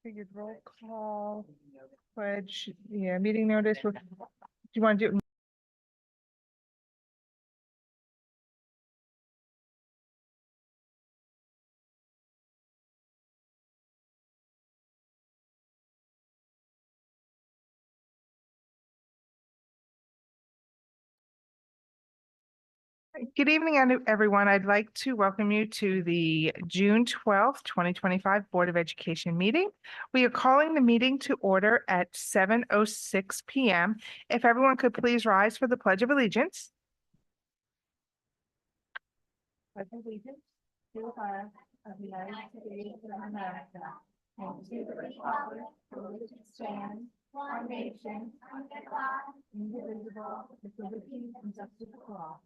Figured roll call, pledge, yeah, meeting notice. Do you want to do? Good evening, everyone. I'd like to welcome you to the June 12th, 2025 Board of Education meeting. We are calling the meeting to order at 7:06 p.m. If everyone could please rise for the Pledge of Allegiance. Pledge of Allegiance to the flag of the United States of America and to the republic for which it stands, one nation, under God, indivisible, with liberty and justice for all.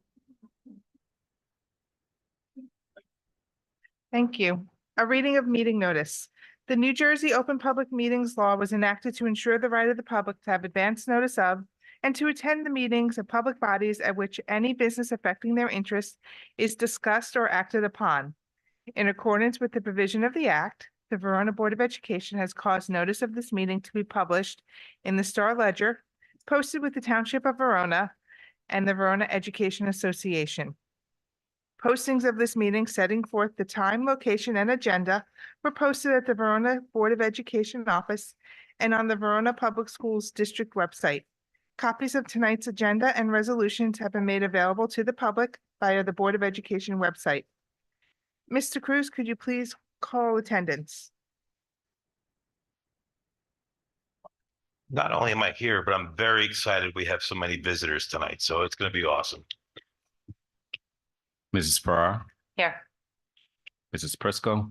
Thank you. A reading of meeting notice. The New Jersey Open Public Meetings Law was enacted to ensure the right of the public to have advance notice of and to attend the meetings of public bodies at which any business affecting their interests is discussed or acted upon. In accordance with the provision of the Act, the Verona Board of Education has caused notice of this meeting to be published in the Star Ledger, posted with the Township of Verona and the Verona Education Association. Postings of this meeting setting forth the time, location, and agenda were posted at the Verona Board of Education office and on the Verona Public Schools District website. Copies of tonight's agenda and resolutions have been made available to the public via the Board of Education website. Mr. Cruz, could you please call attendance? Not only am I here, but I'm very excited we have so many visitors tonight, so it's going to be awesome. Mrs. Farrar, Here. Mrs. Prisco.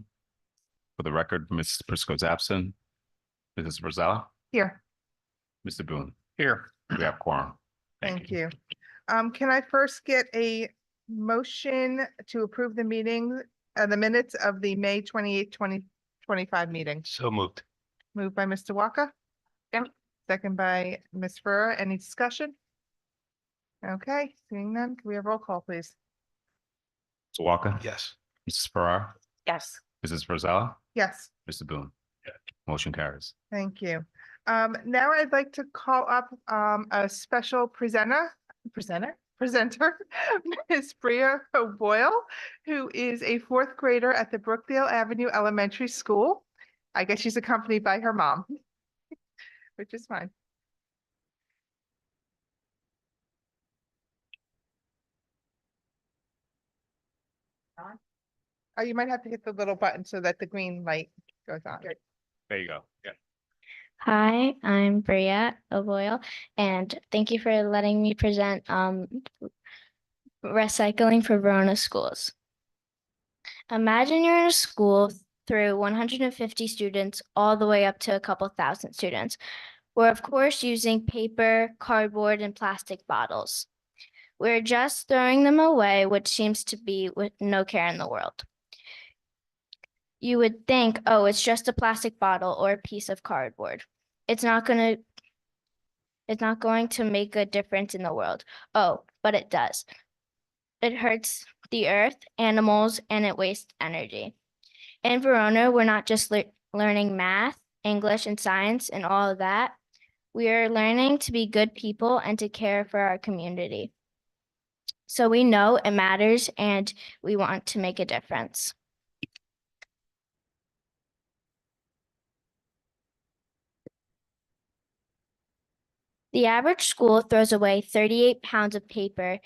For the record, Mrs. Prisco is absent. Mrs. Rosella, Here. Mr. Boone. Here. We have quorum. Thank you. Can I first get a motion to approve the meeting, the minutes of the May 28th, 2025 meeting? So moved. Moved by Mr. Walker. Yep. Second by Ms. Farrar. Any discussion? Okay, seeing none, can we have roll call, please? Mr. Walker. Yes. Mrs. Farrar, Yes. Mrs. Rosella, Yes, Mr. Boone. Yeah. Motion carries. thank you. Now I'd like to call up a special presenter, Ms. Bria O'Boyle, who is a fourth grader at the Brookdale Avenue Elementary School. I guess she's accompanied by her mom, which is fine. Oh, you might have to hit the little button so that the green light goes on. There you go. Yeah. Hi, I'm Bria O'Boyle, and thank you for letting me present recycling for Verona schools. Imagine you're in a school through 150 students all the way up to a couple thousand students. We're of course using paper, cardboard, and plastic bottles. We're just throwing them away, which seems to be with no care in the world. You would think, oh, it's just a plastic bottle or a piece of cardboard. It's not going to make a difference in the world. Oh, but it does. It hurts the earth, animals, and it wastes energy. In Verona, we're not just learning math, English, and science and all of that. We are learning to be good people and to care for our community. So we know it matters and we want to make a difference. The average school throws away 38 pounds of paper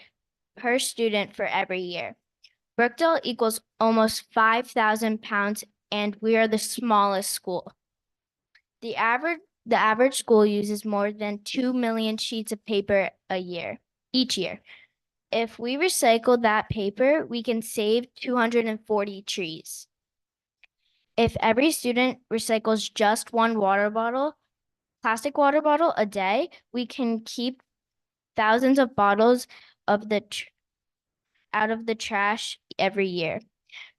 per student for every year. Brookdale equals almost 5,000 pounds, and we are the smallest school. The average school uses more than 2 million sheets of paper each year. If we recycle that paper, we can save 240 trees. If every student recycles just one plastic water bottle a day, we can keep thousands of bottles of out of the trash every year.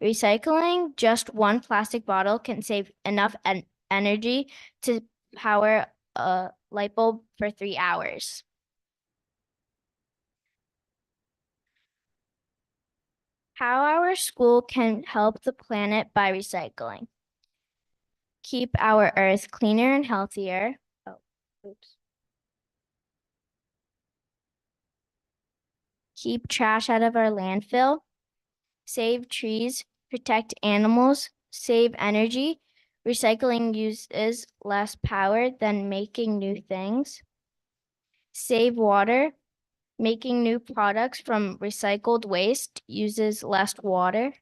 Recycling just one plastic bottle can save enough energy to power a light bulb for 3 hours. How our school can help the planet by recycling. keep our earth cleaner and healthier. Oh, oops. Keep trash out of our landfill, save trees, protect animals, save energy. Recycling uses less power than making new things. Save water. Making new products from recycled waste uses less water.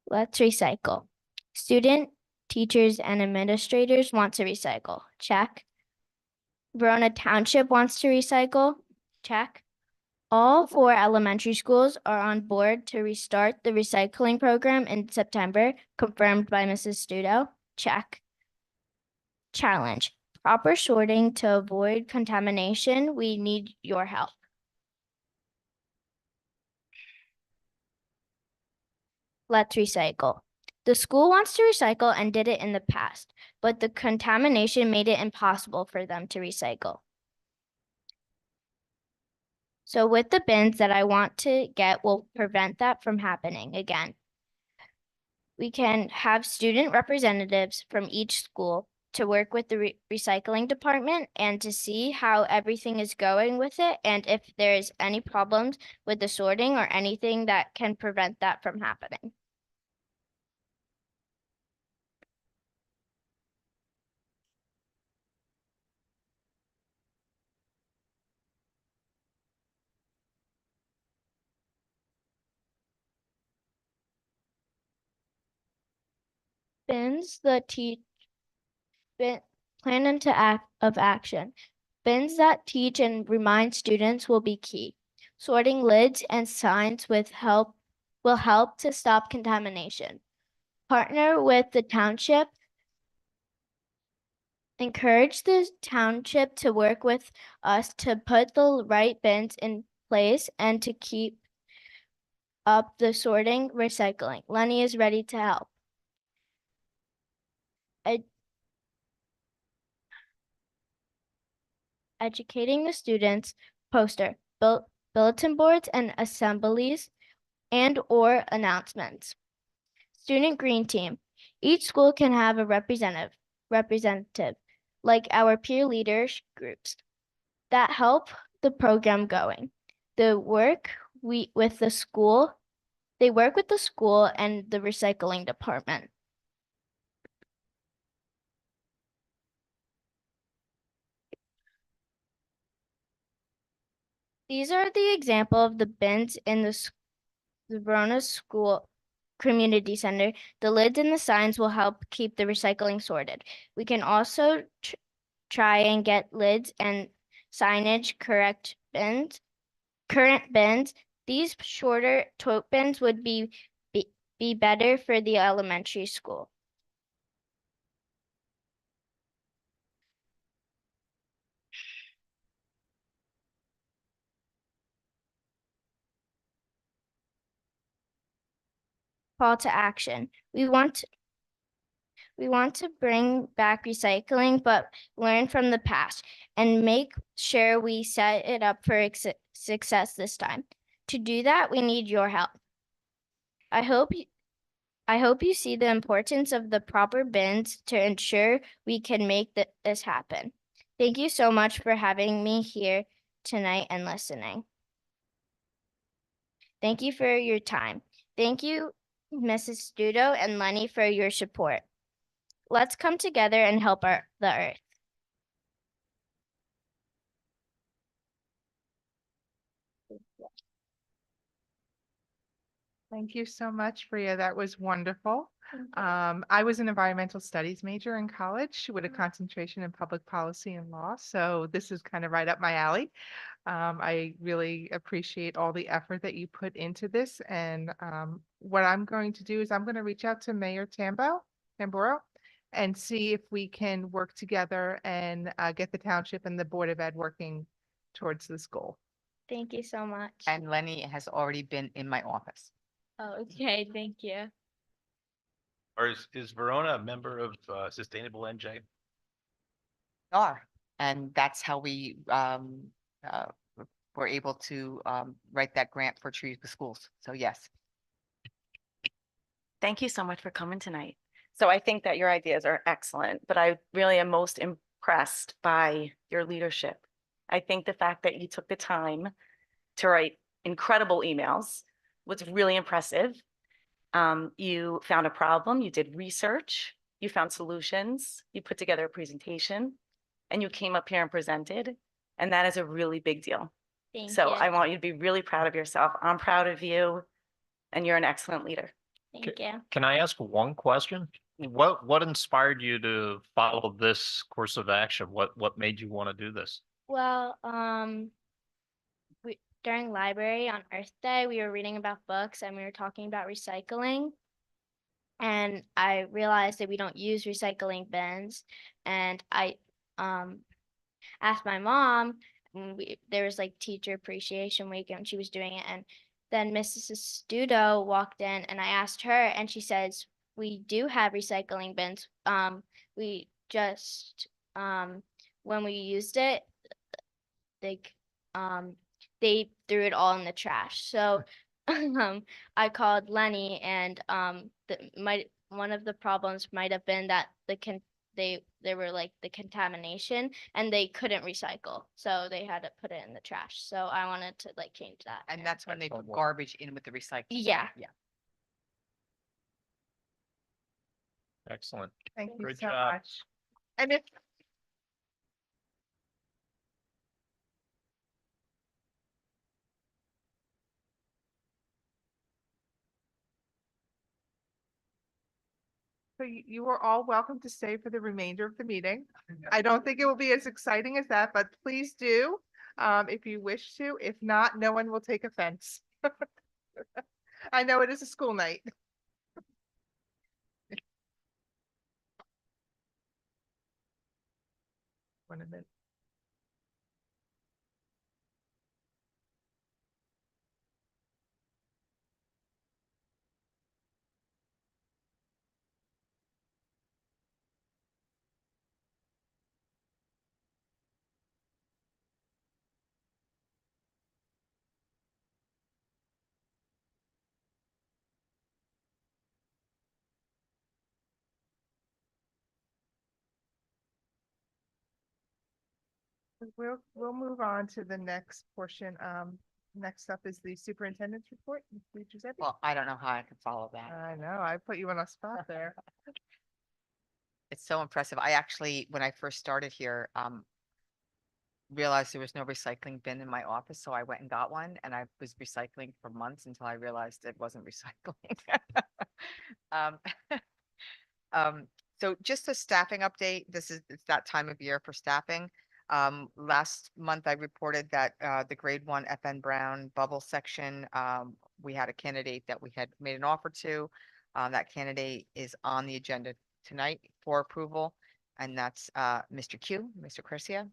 Let's recycle. Student, teachers, and administrators want to recycle. Check. Verona Township wants to recycle. Check. All 4 elementary schools are on board to restart the recycling program in September, confirmed by Mrs. Studo. Check. Challenge. Proper sorting to avoid contamination. We need your help. Let's recycle. The school wants to recycle and did it in the past, but the contamination made it impossible for them to recycle. So with the bins that I want to get will prevent that from happening again. We can have student representatives from each school to work with the recycling department and to see how everything is going with it and if there's any problems with the sorting or anything that can prevent that from happening. Bins the plan into action. Bins that teach and remind students will be key. Sorting lids and signs will help to stop contamination. Partner with the township. Encourage the township to work with us to put the right bins in place and to keep up the sorting recycling. Lenny is ready to help. Educating the students, poster, bulletin boards and assemblies and/or announcements. Student Green Team. Each school can have a representative, like our peer leaders groups, that help the program going. They work with the school and the recycling department. These are the example of the bins in the Verona School Community Center. The lids and the signs will help keep the recycling sorted. We can also try and get lids and signage current bins. These shorter tote bins would be better for the elementary school. Call to action. We want to bring back recycling, but learn from the past and make sure we set it up for success this time. To do that, we need your help. I hope you see the importance of the proper bins to ensure we can make this happen. Thank you so much for having me here tonight and listening. Thank you for your time. Thank you, Mrs. Studo and Lenny, for your support. Let's come together and help the earth. Thank you so much, Bria. That was wonderful. I was an environmental studies major in college with a concentration in public policy and law, so this is kind of right up my alley. I really appreciate all the effort that you put into this, and what I'm going to do is I'm going to reach out to Mayor Tamboro and see if we can work together and get the township and the Board of Ed working towards this goal. Thank you so much. And Lenny has already been in my office. Oh, okay, thank you. Or is Verona a member of Sustainable NJ? Are, and that's how we were able to write that grant for Trees with Schools. So yes. Thank you so much for coming tonight. So I think that your ideas are excellent, but I really am most impressed by your leadership. I think the fact that you took the time to write incredible emails was really impressive. You found a problem, you did research, you found solutions, you put together a presentation, and you came up here and presented. And that is a really big deal. Thank So you. I want you to be really proud of yourself. I'm proud of you, and you're an excellent leader. Thank you. Can I ask one question? What inspired you to follow this course of action? What made you want to do this? Well, during library on Earth Day, we were reading about books and we were talking about recycling. And I realized that we don't use recycling bins. And I asked my mom, there was like teacher appreciation week and she was doing it. And then Mrs. Studo walked in and I asked her and she says, we do have recycling bins. We just, when we used it, like, they threw it all in the trash. So I called Lenny and one of the problems might have been that they were like the contamination and they couldn't recycle. So they had to put it in the trash. So I wanted to like change that. And that's when they put Excellent. garbage in with the recycling. Yeah. Yeah. Excellent. Thank you Great so job. much. And if so you are all welcome to stay for the remainder of the meeting. I don't think it will be as exciting as that, but please do, if you wish to. If not, no one will take offense. I know it is a school night. One minute. We'll move on to the next portion. Next up is the superintendent's report. Ms. Giuseppe. Well, I don't know how I can follow that. I know, I put you on a spot there. It's so impressive. I actually, when I first started here, realized there was no recycling bin in my office, so I went and got one, and I was recycling for months until I realized it wasn't recycling. Um, so just a staffing update. It's that time of year for staffing. Last month I reported that the grade 1 FN Brown bubble section, we had a candidate that we had made an offer to. That candidate is on the agenda tonight for approval, and that's Mr. Mr. Curcia.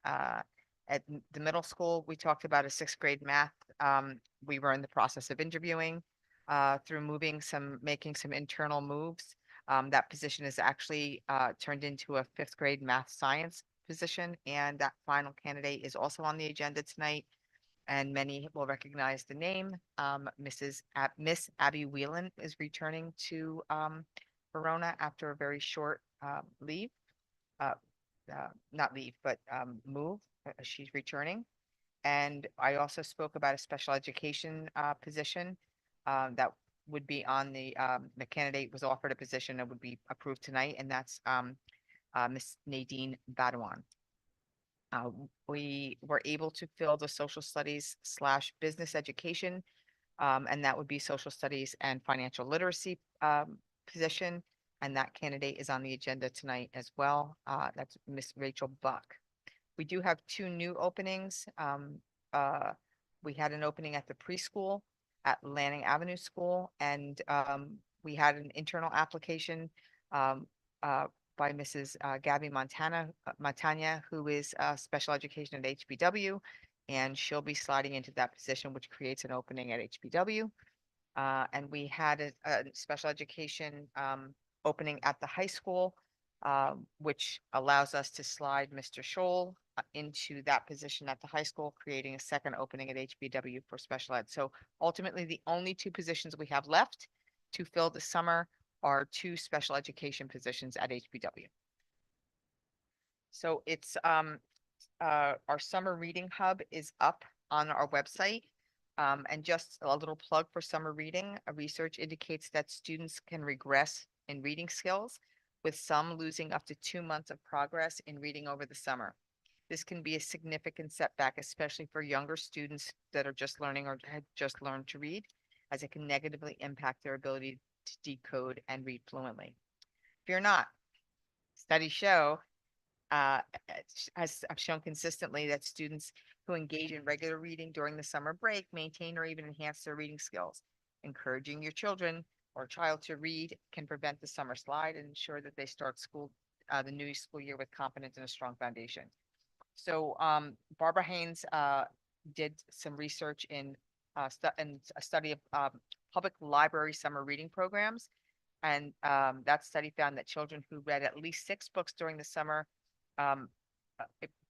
At the middle school, we talked about a 6th grade math. We were in the process of interviewing through making some internal moves. That position is actually turned into a 5th grade math science position, and that final candidate is also on the agenda tonight. And many will recognize the name. Miss Abby Whelan is returning to Verona after a very short leave. Not leave, but move. She's returning. And I also spoke about a special education position that would be on the candidate was offered a position that would be approved tonight, and that's Miss Nadine Badawan. We were able to fill the social studies / business education, and that would be social studies and financial literacy position. And that candidate is on the agenda tonight as well. That's Miss Rachel Buck. We do have 2 new openings. We had an opening at the preschool at Lanning Avenue School, and we had an internal application by Mrs. Gabby Montagna, who is special education at HBW, and she'll be sliding into that position, which creates an opening at HBW. And we had a special education opening at the high school which allows us to slide Mr. Scholl into that position at the high school, creating a second opening at HBW for special ed. So ultimately, the only two positions we have left to fill this summer are two special education positions at HBW. So it's our summer reading hub is up on our website. And just a little plug for summer reading, research indicates that students can regress in reading skills, with some losing up to 2 months of progress in reading over the summer. This can be a significant setback, especially for younger students that are just learning or had just learned to read, as it can negatively impact their ability to decode and read fluently. Fear not. Studies show has shown consistently that students who engage in regular reading during the summer break maintain or even enhance their reading skills. Encouraging your children or child to read can prevent the summer slide and ensure that they start school, the new school year with confidence and a strong foundation. So Barbara Haynes did some research in a study of public library summer reading programs. And that study found that children who read at least 6 books during the summer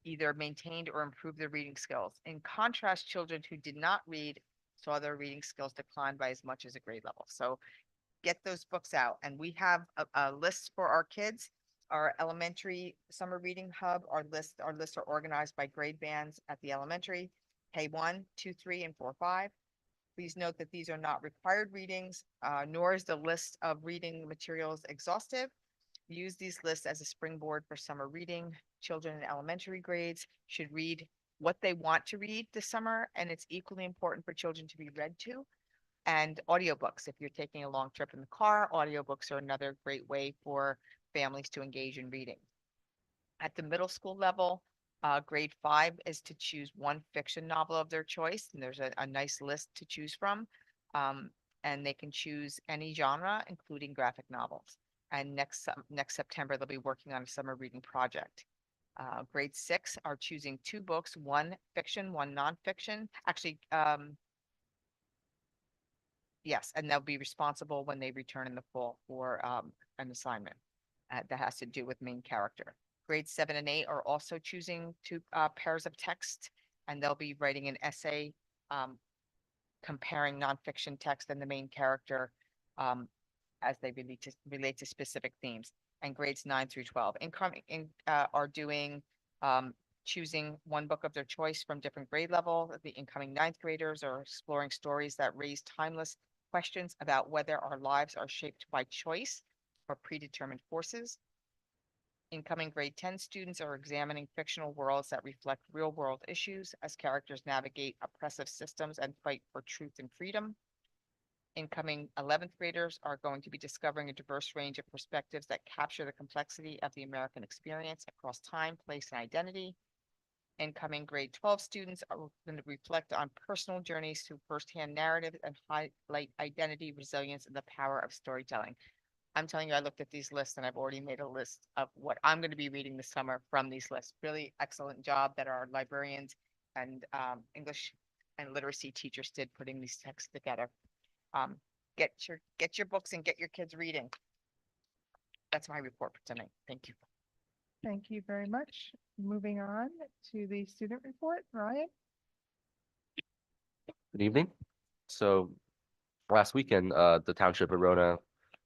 either maintained or improved their reading skills. In contrast, children who did not read saw their reading skills decline by as much as a grade level. So get those books out. And we have a list for our kids. Our elementary summer reading hub, our lists are organized by grade bands at the elementary, K1, 2, 3, and 4, 5. Please note that these are not required readings, nor is the list of reading materials exhaustive. Use these lists as a springboard for summer reading. Children in elementary grades should read what they want to read this summer, and it's equally important for children to be read to. And audiobooks, if you're taking a long trip in the car, audiobooks are another great way for families to engage in reading. At the middle school level, grade 5 is to choose one fiction novel of their choice, and there's a nice list to choose from. And they can choose any genre, including graphic novels. And next September, they'll be working on a summer reading project. Grade 6 are choosing 2 books, one fiction, one nonfiction. Actually, yes, and they'll be responsible when they return in the fall for an assignment that has to do with main character. Grades 7 and 8 are also choosing 2 pairs of text, and they'll be writing an essay comparing nonfiction text and the main character as they relate to specific themes. And grades 9 through 12 are doing choosing one book of their choice from different grade level. The incoming 9th graders are exploring stories that raise timeless questions about whether our lives are shaped by choice or predetermined forces. Incoming grade 10 students are examining fictional worlds that reflect real world issues as characters navigate oppressive systems and fight for truth and freedom. Incoming 11th graders are going to be discovering a diverse range of perspectives that capture the complexity of the American experience across time, place, and identity. Incoming grade 12 students are going to reflect on personal journeys through firsthand narratives and highlight identity, resilience, and the power of storytelling. I'm telling you, I looked at these lists and I've already made a list of what I'm going to be reading this summer from these lists. Really excellent job that our librarians and English and literacy teachers did putting these texts together. Get your books and get your kids reading. That's my report for tonight. Thank you. Thank you very much. Moving on to the student report, Ryan. Good evening. So last weekend, the Township of Verona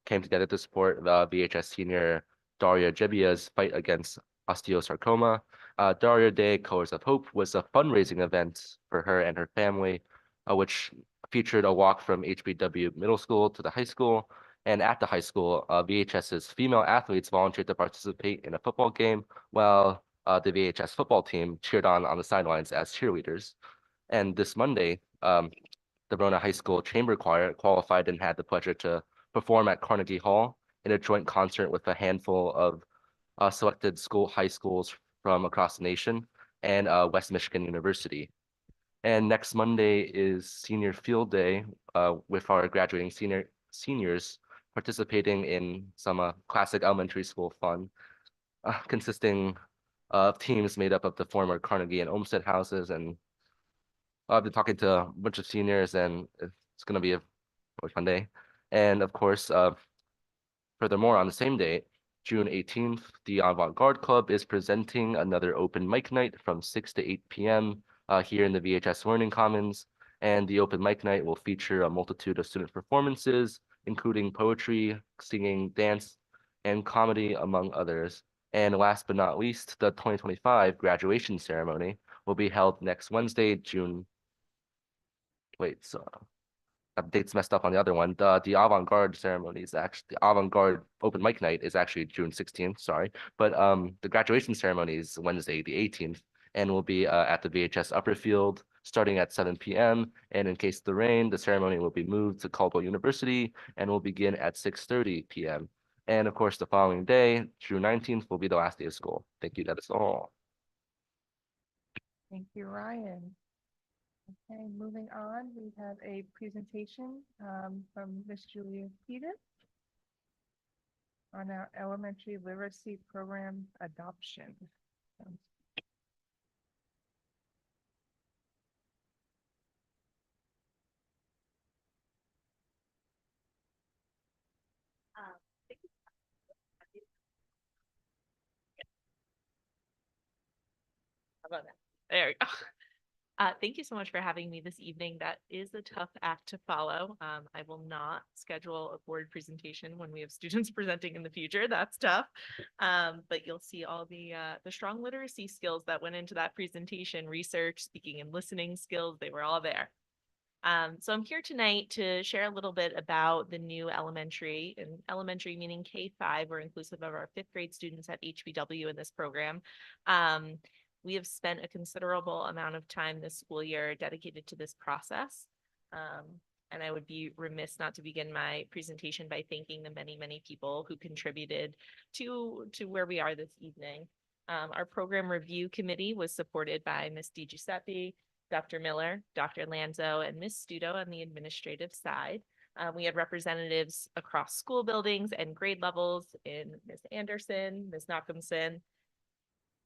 came together to support the VHS senior Daria Jebia's fight against osteosarcoma. Daria Day Colors of Hope was a fundraising event for her and her family, which featured a walk from HBW Middle School to the high school. And at the high school, VHS's female athletes volunteered to participate in a football game, while the VHS football team cheered on the sidelines as cheerleaders. And this Monday, the Verona High School Chamber Choir qualified and had the pleasure to perform at Carnegie Hall in a joint concert with a handful of selected high schools from across the nation and West Michigan University. And next Monday is Senior Field Day with our graduating seniors participating in some classic elementary school fun, consisting of teams made up of the former Carnegie and Olmsted houses. And I've been talking to a bunch of seniors, and it's going to be a fun day. And of course, furthermore, on the same day, June 18th, the Avant-Garde Club is presenting another open mic night from 6 to 8 p.m. Here in the VHS Learning Commons. And the open mic night will feature a multitude of student performances, including poetry, singing, dance, and comedy, among others. And last but not least, the 2025 graduation ceremony will be held next Wednesday, date's messed up on the other one. The avant-garde ceremony is actually the avant-garde open mic night is actually June 16th, sorry. But the graduation ceremony is Wednesday, the 18th, and will be at the VHS Upper Field starting at 7 p.m. And in case of the rain, the ceremony will be moved to Caldwell University and will begin at 6:30 p.m. And of course, the following day, June 19th, will be the last day of school. Thank you. That is all. Thank you, Ryan. Okay, moving on, we have a presentation from Miss Julia Peter on our elementary literacy program adoption. How about that? There we go. Thank you so much for having me this evening. That is a tough act to follow. I will not schedule a board presentation when we have students presenting in the future. That's tough. But you'll see all the strong literacy skills that went into that presentation, research, speaking and listening skills, they were all there. So I'm here tonight to share a little bit about the new elementary, and elementary meaning K-5. We're inclusive of our 5th grade students at HBW in this program. We have spent a considerable amount of time this school year dedicated to this process. And I would be remiss not to begin my presentation by thanking the many, many people who contributed to where we are this evening. Our program review committee was supported by Ms. DiGiuseppe, Dr. Miller, Dr. Lanzo, and Ms. Studo on the administrative side. We had representatives across school buildings and grade levels in Ms. Anderson, Ms. Nachumson,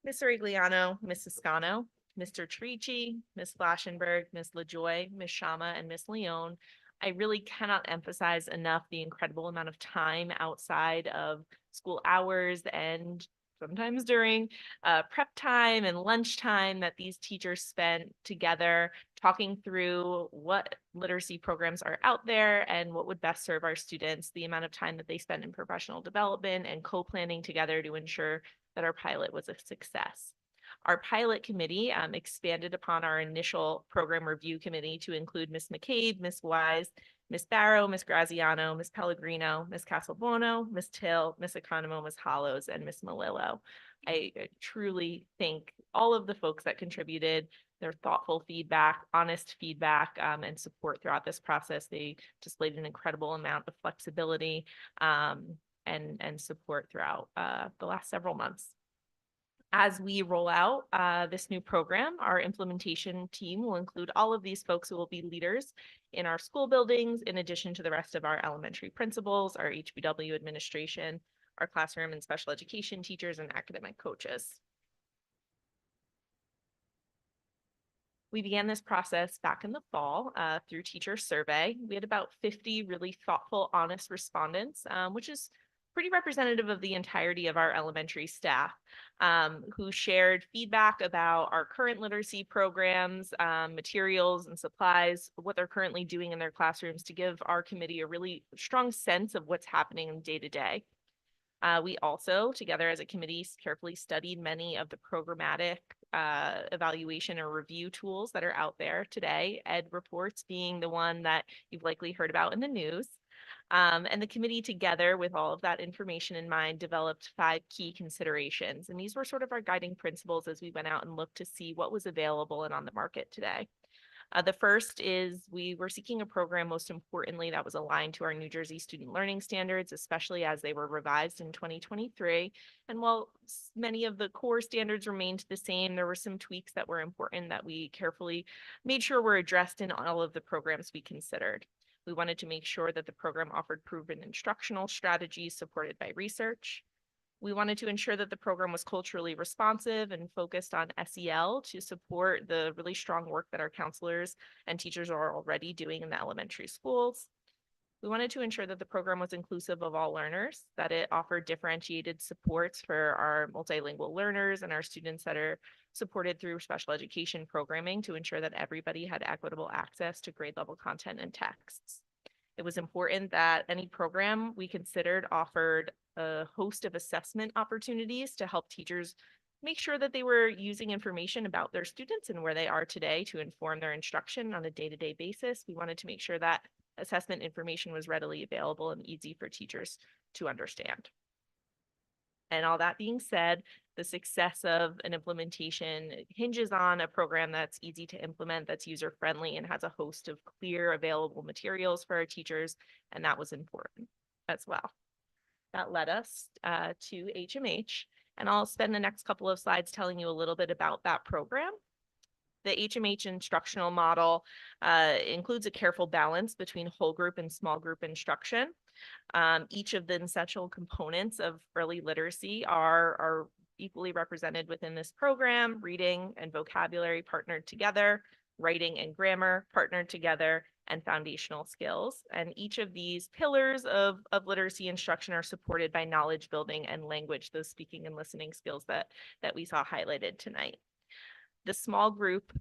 Ms. Origliano, Ms. Siscano, Mr. Trici, Ms. Flashenberg, Ms. LaJoy, Ms. Shama, and Ms. Leone. I really cannot emphasize enough the incredible amount of time outside of school hours and sometimes during prep time and lunchtime that these teachers spent together talking through what literacy programs are out there and what would best serve our students, the amount of time that they spent in professional development and co-planning together to ensure that our pilot was a success. Our pilot committee expanded upon our initial program review committee to include Ms. McCabe, Ms. Wise, Ms. Barrow, Ms. Graziano, Ms. Pellegrino, Ms. Castelbuono, Ms. Till, Ms. Economo, Ms. Hollows, and Ms. Malillo. I truly thank all of the folks that contributed their thoughtful feedback, honest feedback, and support throughout this process. They displayed an incredible amount of flexibility and support throughout the last several months. As we roll out this new program, our implementation team will include all of these folks who will be leaders in our school buildings, in addition to the rest of our elementary principals, our HBW administration, our classroom and special education teachers, and academic coaches. We began this process back in the fall through teacher survey. We had about 50 really thoughtful, honest respondents, which is pretty representative of the entirety of our elementary staff, who shared feedback about our current literacy programs, materials and supplies, what they're currently doing in their classrooms to give our committee a really strong sense of what's happening day to day. We also, together as a committee, carefully studied many of the programmatic evaluation or review tools that are out there today, Ed Reports being the one that you've likely heard about in the news. And the committee, together with all of that information in mind, developed 5 key considerations. And these were sort of our guiding principles as we went out and looked to see what was available and on the market today. The first is we were seeking a program, most importantly, that was aligned to our New Jersey student learning standards, especially as they were revised in 2023. And while many of the core standards remained the same, there were some tweaks that were important that we carefully made sure were addressed in all of the programs we considered. We wanted to make sure that the program offered proven instructional strategies supported by research. We wanted to ensure that the program was culturally responsive and focused on SEL to support the really strong work that our counselors and teachers are already doing in the elementary schools. We wanted to ensure that the program was inclusive of all learners, that it offered differentiated supports for our multilingual learners and our students that are supported through special education programming to ensure that everybody had equitable access to grade level content and texts. It was important that any program we considered offered a host of assessment opportunities to help teachers make sure that they were using information about their students and where they are today to inform their instruction on a day-to-day basis. We wanted to make sure that assessment information was readily available and easy for teachers to understand. And all that being said, the success of an implementation hinges on a program that's easy to implement, that's user-friendly, and has a host of clear available materials for our teachers, and that was important as well. That led us to HMH, and I'll spend the next couple of slides telling you a little bit about that program. The HMH instructional model includes a careful balance between whole group and small group instruction. Each of the essential components of early literacy are equally represented within this program: reading and vocabulary partnered together, writing and grammar partnered together, and foundational skills. And each of these pillars of literacy instruction are supported by knowledge building and language, those speaking and listening skills that we saw highlighted tonight. The small group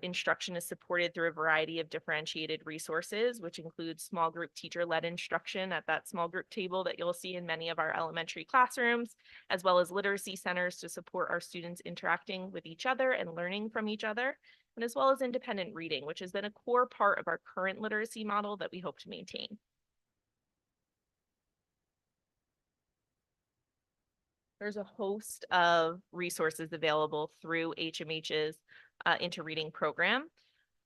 instruction is supported through a variety of differentiated resources, which includes small group teacher-led instruction at that small group table that you'll see in many of our elementary classrooms, as well as literacy centers to support our students interacting with each other and learning from each other, and as well as independent reading, which has been a core part of our current literacy model that we hope to maintain. There's a host of resources available through HMH's Into Reading program.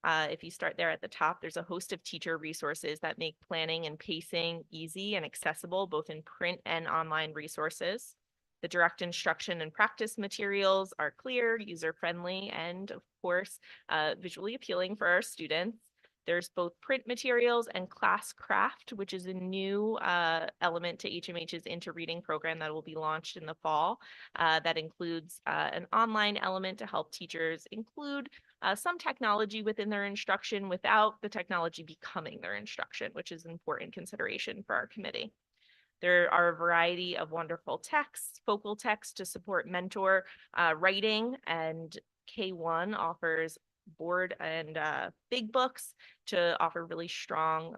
If you start there at the top, there's a host of teacher resources that make planning and pacing easy and accessible, both in print and online resources. The direct instruction and practice materials are clear, user-friendly, and of course, visually appealing for our students. There's both print materials and class craft, which is a new element to HMH's Into Reading program that will be launched in the fall. That includes an online element to help teachers include some technology within their instruction without the technology becoming their instruction, which is an important consideration for our committee. There are a variety of wonderful texts, focal text to support mentor writing, and K1 offers board and big books to offer really strong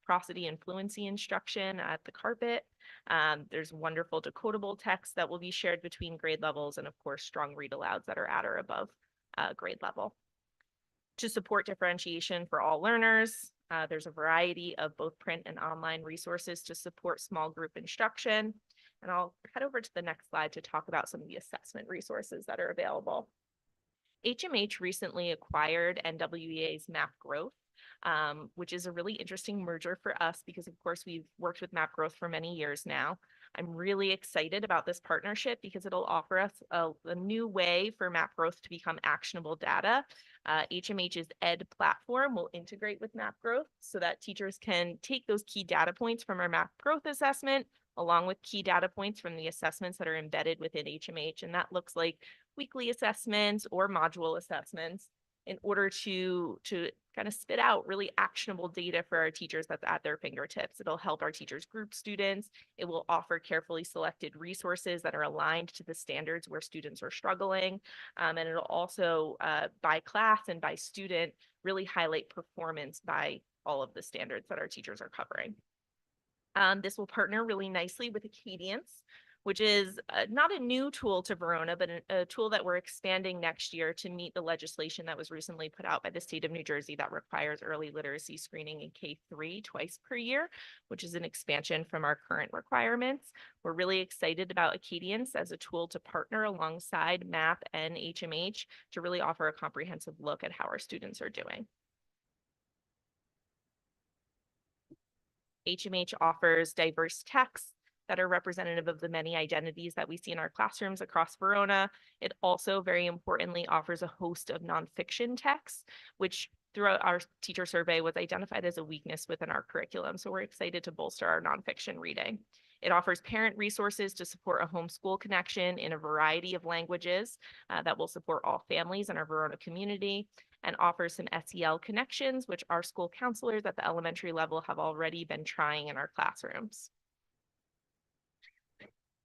prosody and fluency instruction at the carpet. There's wonderful decodable text that will be shared between grade levels, and of course, strong read alouds that are at or above grade level. To support differentiation for all learners, there's a variety of both print and online resources to support small group instruction. And I'll head over to the next slide to talk about some of the assessment resources that are available. HMH recently acquired NWEA's MapGrowth, which is a really interesting merger for us because, of course, we've worked with MapGrowth for many years now. I'm really excited about this partnership because it'll offer us a new way for MapGrowth to become actionable data. HMH's Ed platform will integrate with MapGrowth so that teachers can take those key data points from our MapGrowth assessment along with key data points from the assessments that are embedded within HMH. And that looks like weekly assessments or module assessments in order to kind of spit out really actionable data for our teachers that's at their fingertips. It'll help our teachers group students. It will offer carefully selected resources that are aligned to the standards where students are struggling. And it'll also, by class and by student, really highlight performance by all of the standards that our teachers are covering. This will partner really nicely with Acadience, which is not a new tool to Verona, but a tool that we're expanding next year to meet the legislation that was recently put out by the state of New Jersey that requires early literacy screening in K3 twice per year, which is an expansion from our current requirements. We're really excited about Acadience as a tool to partner alongside MAP and HMH to really offer a comprehensive look at how our students are doing. HMH offers diverse texts that are representative of the many identities that we see in our classrooms across Verona. It also, very importantly, offers a host of nonfiction texts, which throughout our teacher survey was identified as a weakness within our curriculum. So we're excited to bolster our nonfiction reading. It offers parent resources to support a homeschool connection in a variety of languages that will support all families in our Verona community, and offers some SEL connections, which our school counselors at the elementary level have already been trying in our classrooms.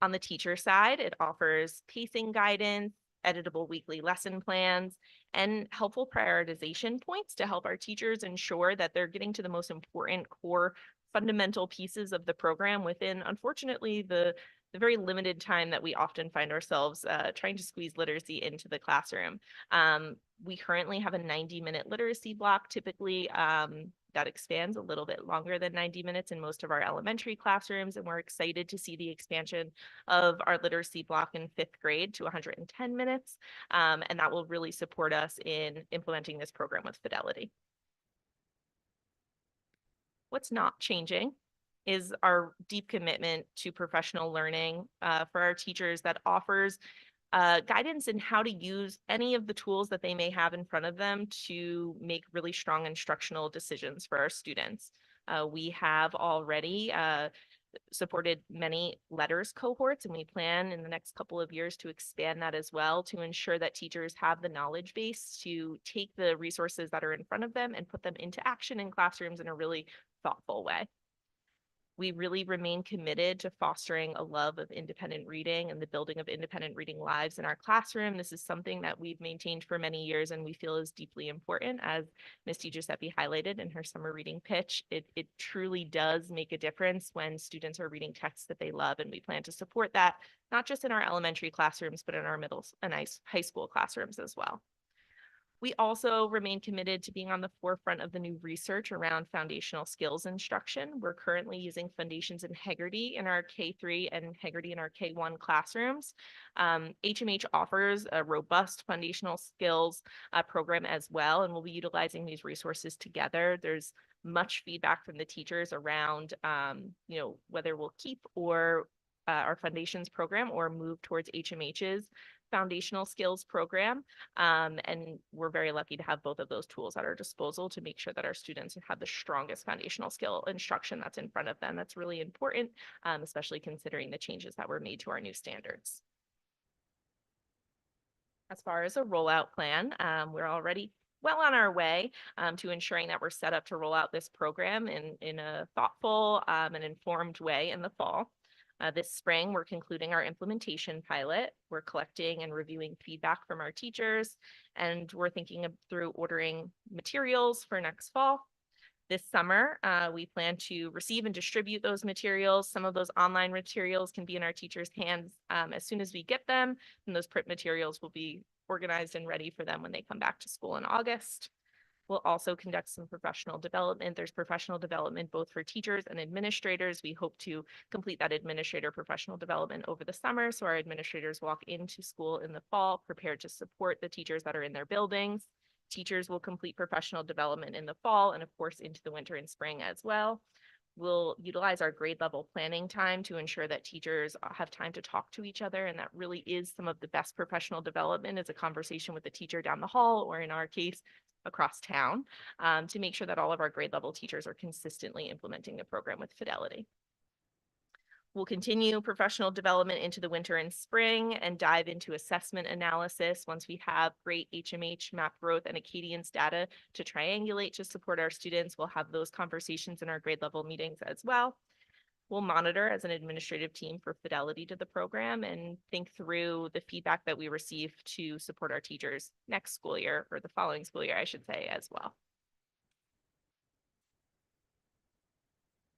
On the teacher side, it offers pacing guidance, editable weekly lesson plans, and helpful prioritization points to help our teachers ensure that they're getting to the most important core fundamental pieces of the program within, unfortunately, the very limited time that we often find ourselves trying to squeeze literacy into the classroom. We currently have a 90-minute literacy block, typically that expands a little bit longer than 90 minutes in most of our elementary classrooms, and we're excited to see the expansion of our literacy block in 5th grade to 110 minutes, and that will really support us in implementing this program with fidelity. What's not changing is our deep commitment to professional learning for our teachers that offers guidance in how to use any of the tools that they may have in front of them to make really strong instructional decisions for our students. We have already supported many letters cohorts, and we plan in the next couple of years to expand that as well to ensure that teachers have the knowledge base to take the resources that are in front of them and put them into action in classrooms in a really thoughtful way. We really remain committed to fostering a love of independent reading and the building of independent reading lives in our classroom. This is something that we've maintained for many years and we feel is deeply important. As Ms. Giuseppe highlighted in her summer reading pitch, it truly does make a difference when students are reading texts that they love, and we plan to support that, not just in our elementary classrooms, but in our middle and high school classrooms as well. We also remain committed to being on the forefront of the new research around foundational skills instruction. We're currently using Foundations in Heggerty in our K3 and Heggerty in our K1 classrooms. HMH offers a robust foundational skills program as well, and we'll be utilizing these resources together. There's much feedback from the teachers around, whether we'll keep or our Foundations program or move towards HMH's foundational skills program. And we're very lucky to have both of those tools at our disposal to make sure that our students have the strongest foundational skill instruction that's in front of them. That's really important, especially considering the changes that were made to our new standards. As far as a rollout plan, we're already well on our way to ensuring that we're set up to roll out this program in a thoughtful and informed way in the fall. This spring, we're concluding our implementation pilot. We're collecting and reviewing feedback from our teachers, and we're thinking through ordering materials for next fall. This summer, we plan to receive and distribute those materials. Some of those online materials can be in our teachers' hands as soon as we get them, and those print materials will be organized and ready for them when they come back to school in August. We'll also conduct some professional development. There's professional development both for teachers and administrators. We hope to complete that administrator professional development over the summer, so our administrators walk into school in the fall prepared to support the teachers that are in their buildings. Teachers will complete professional development in the fall and of course into the winter and spring as well. We'll utilize our grade level planning time to ensure that teachers have time to talk to each other, and that really is some of the best professional development is a conversation with the teacher down the hall, or in our case, across town, to make sure that all of our grade level teachers are consistently implementing the program with fidelity. We'll continue professional development into the winter and spring and dive into assessment analysis once we have great HMH, map growth, and Acadians data to triangulate to support our students. We'll have those conversations in our grade level meetings as well. We'll monitor as an administrative team for fidelity to the program and think through the feedback that we receive to support our teachers next school year, or the following school year, I should say, as well.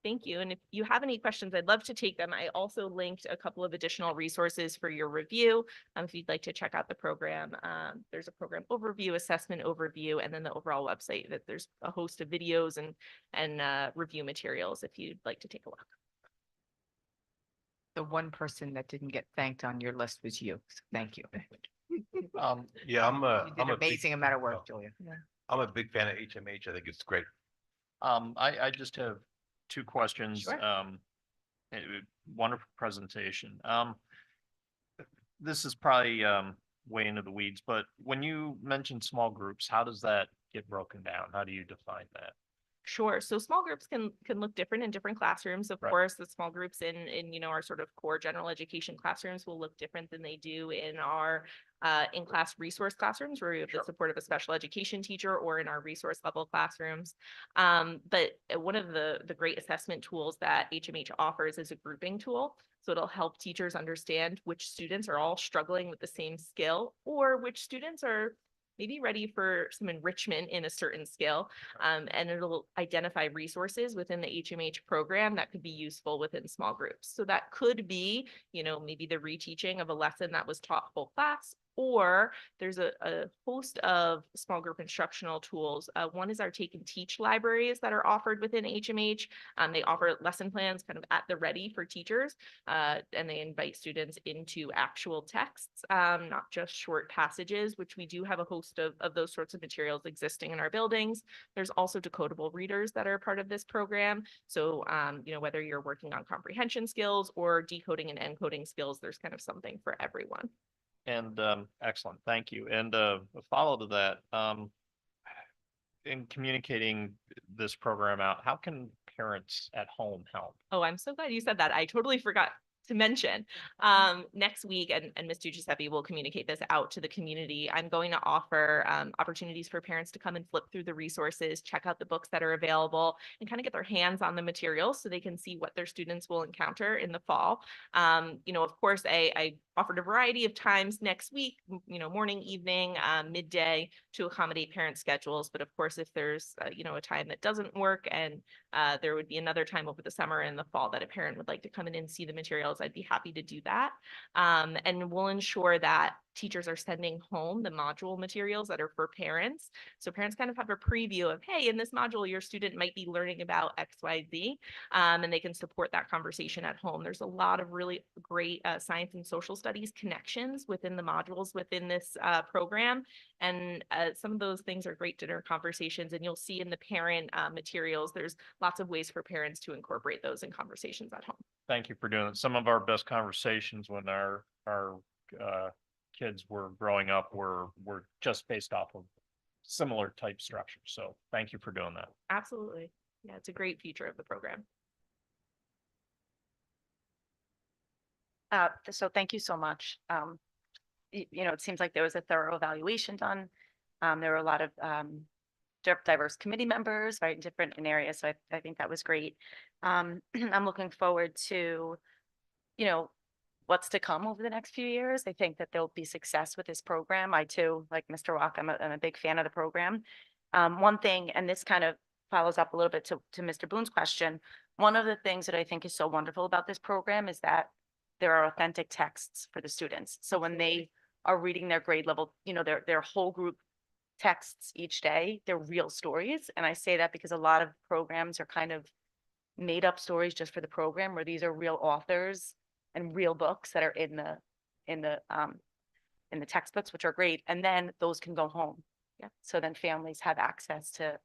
Thank you. And if you have any questions, I'd love to take them. I also linked a couple of additional resources for your review. If you'd like to check out the program, there's a program overview, assessment overview, and then the overall website that there's a host of videos and review materials if you'd like to take a look. The one person that didn't get thanked on your list was you. So thank you. Yeah, I'm You did an amazing amount of work, Julia. I'm a big fan of HMH. I think it's great. I just have two questions. Sure. Wonderful presentation. This is probably way into the weeds, but when you mention small groups, how does that get broken down? How do you define that? Sure. So small groups can look different in different classrooms. Of Right. course, the small groups in our sort of core general education classrooms will look different than they do in our in-class resource classrooms where we have the support of a special education teacher, or in our resource level classrooms. But one of the great assessment tools that HMH offers is a grouping tool. So it'll help teachers understand which students are all struggling with the same skill, or which students are maybe ready for some enrichment in a certain skill. And it'll identify resources within the HMH program that could be useful within small groups. So that could be, maybe the reteaching of a lesson that was taught full class, or there's a host of small group instructional tools. One is our Take and Teach libraries that are offered within HMH. They offer lesson plans kind of at the ready for teachers, and they invite students into actual texts, not just short passages, which we do have a host of those sorts of materials existing in our buildings. There's also decodable readers that are part of this program. So, whether you're working on comprehension skills or decoding and encoding skills, there's kind of something for everyone. And excellent, thank you. And a follow to that, in communicating this program out, how can parents at home help? Oh, I'm so glad you said that. I totally forgot to mention. Next week, and Ms. Giuseppe will communicate this out to the community. I'm going to offer opportunities for parents to come and flip through the resources, check out the books that are available, and kind of get their hands on the materials so they can see what their students will encounter in the fall. Of course, I offered a variety of times next week, morning, evening, midday, to accommodate parent schedules. But of course, if there's a time that doesn't work, and there would be another time over the summer and the fall that a parent would like to come in and see the materials, I'd be happy to do that. And we'll ensure that teachers are sending home the module materials that are for parents. So parents kind of have a preview of, hey, in this module, your student might be learning about XYZ, and they can support that conversation at home. There's a lot of really great science and social studies connections within the modules within this program. And some of those things are great dinner conversations, and you'll see in the parent materials, there's lots of ways for parents to incorporate those in conversations at home. Thank you for doing it. Some of our best conversations when our kids were growing up were just based off of similar type structures. So thank you for doing that. Absolutely. Yeah, it's a great feature of the program. So thank you so much. It seems like there was a thorough evaluation done. There were a lot of diverse committee members, right, in areas. So I think that was great. I'm looking forward to, what's to come over the next few years. I think that there'll be success with this program. I too, like Mr. Rock, I'm a big fan of the program. One thing, and this kind of follows up a little bit to Mr. Boone's question. One of the things that I think is so wonderful about this program is that there are authentic texts for the students. So when they are reading their grade level, their whole group texts each day, they're real stories. And I say that because a lot of programs are kind of made up stories just for the program, where these are real authors and real books that are in the textbooks, which are great. And then those can go home. Yeah. So then families have access to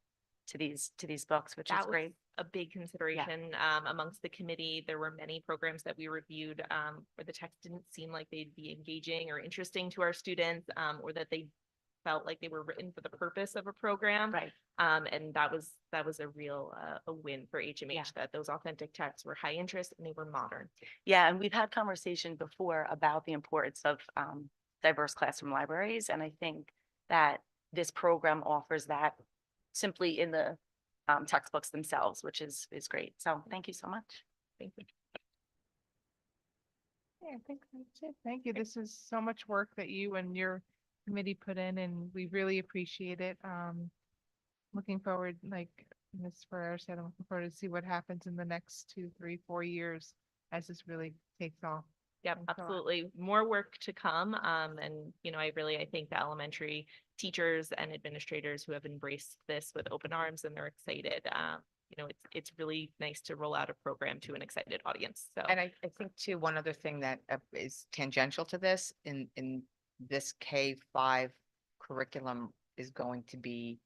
these books, which is That was great. a big consideration amongst the committee. There were many programs that we reviewed where the text didn't seem like they'd be engaging or interesting to our students, or that they felt like they were written for the purpose of a program. Right. And that was a real a win for HMH, Yeah. that those authentic texts were high interest and they were modern. Yeah, and we've had conversation before about the importance of diverse classroom libraries, and I think that this program offers that simply in the textbooks themselves, which is great. So thank you so much. Thank you. Yeah, I think that's it. Thank you. This is so much work that you and your committee put in, and we really appreciate it. Looking forward, like Ms. Ferrer said, I'm looking forward to see what happens in the next 2, 3, 4 years as this really takes off. Yep, Thanks a lot. absolutely. More work to come. And, I think the elementary teachers and administrators who have embraced this with open arms, and they're excited. It's really nice to roll out a program to an excited audience. So. And I think too, one other thing that is tangential to this in this K-5 curriculum is going to be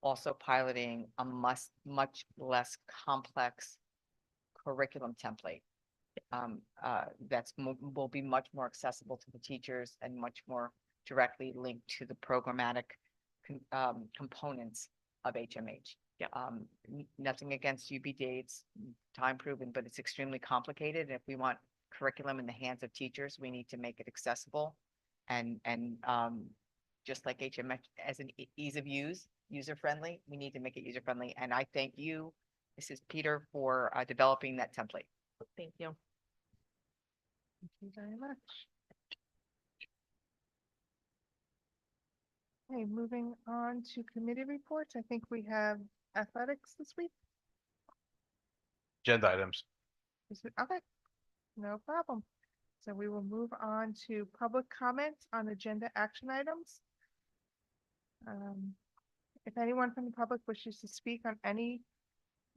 also piloting a much less complex curriculum template. Will be much more accessible to the teachers and much more directly linked to the programmatic components of HMH. Yep. Nothing against UBD, it's time proven, but it's extremely complicated. And if we want curriculum in the hands of teachers, we need to make it accessible. And just like HMS as an ease of use, user-friendly, we need to make it user-friendly. And I thank you, Mrs. Peter, for developing that template. Thank you. Thank you very much. Okay, moving on to committee reports. I think we have athletics this week. Agenda items. Is it, okay, no problem. So we will move on to public comments on agenda action items. If anyone from the public wishes to speak on any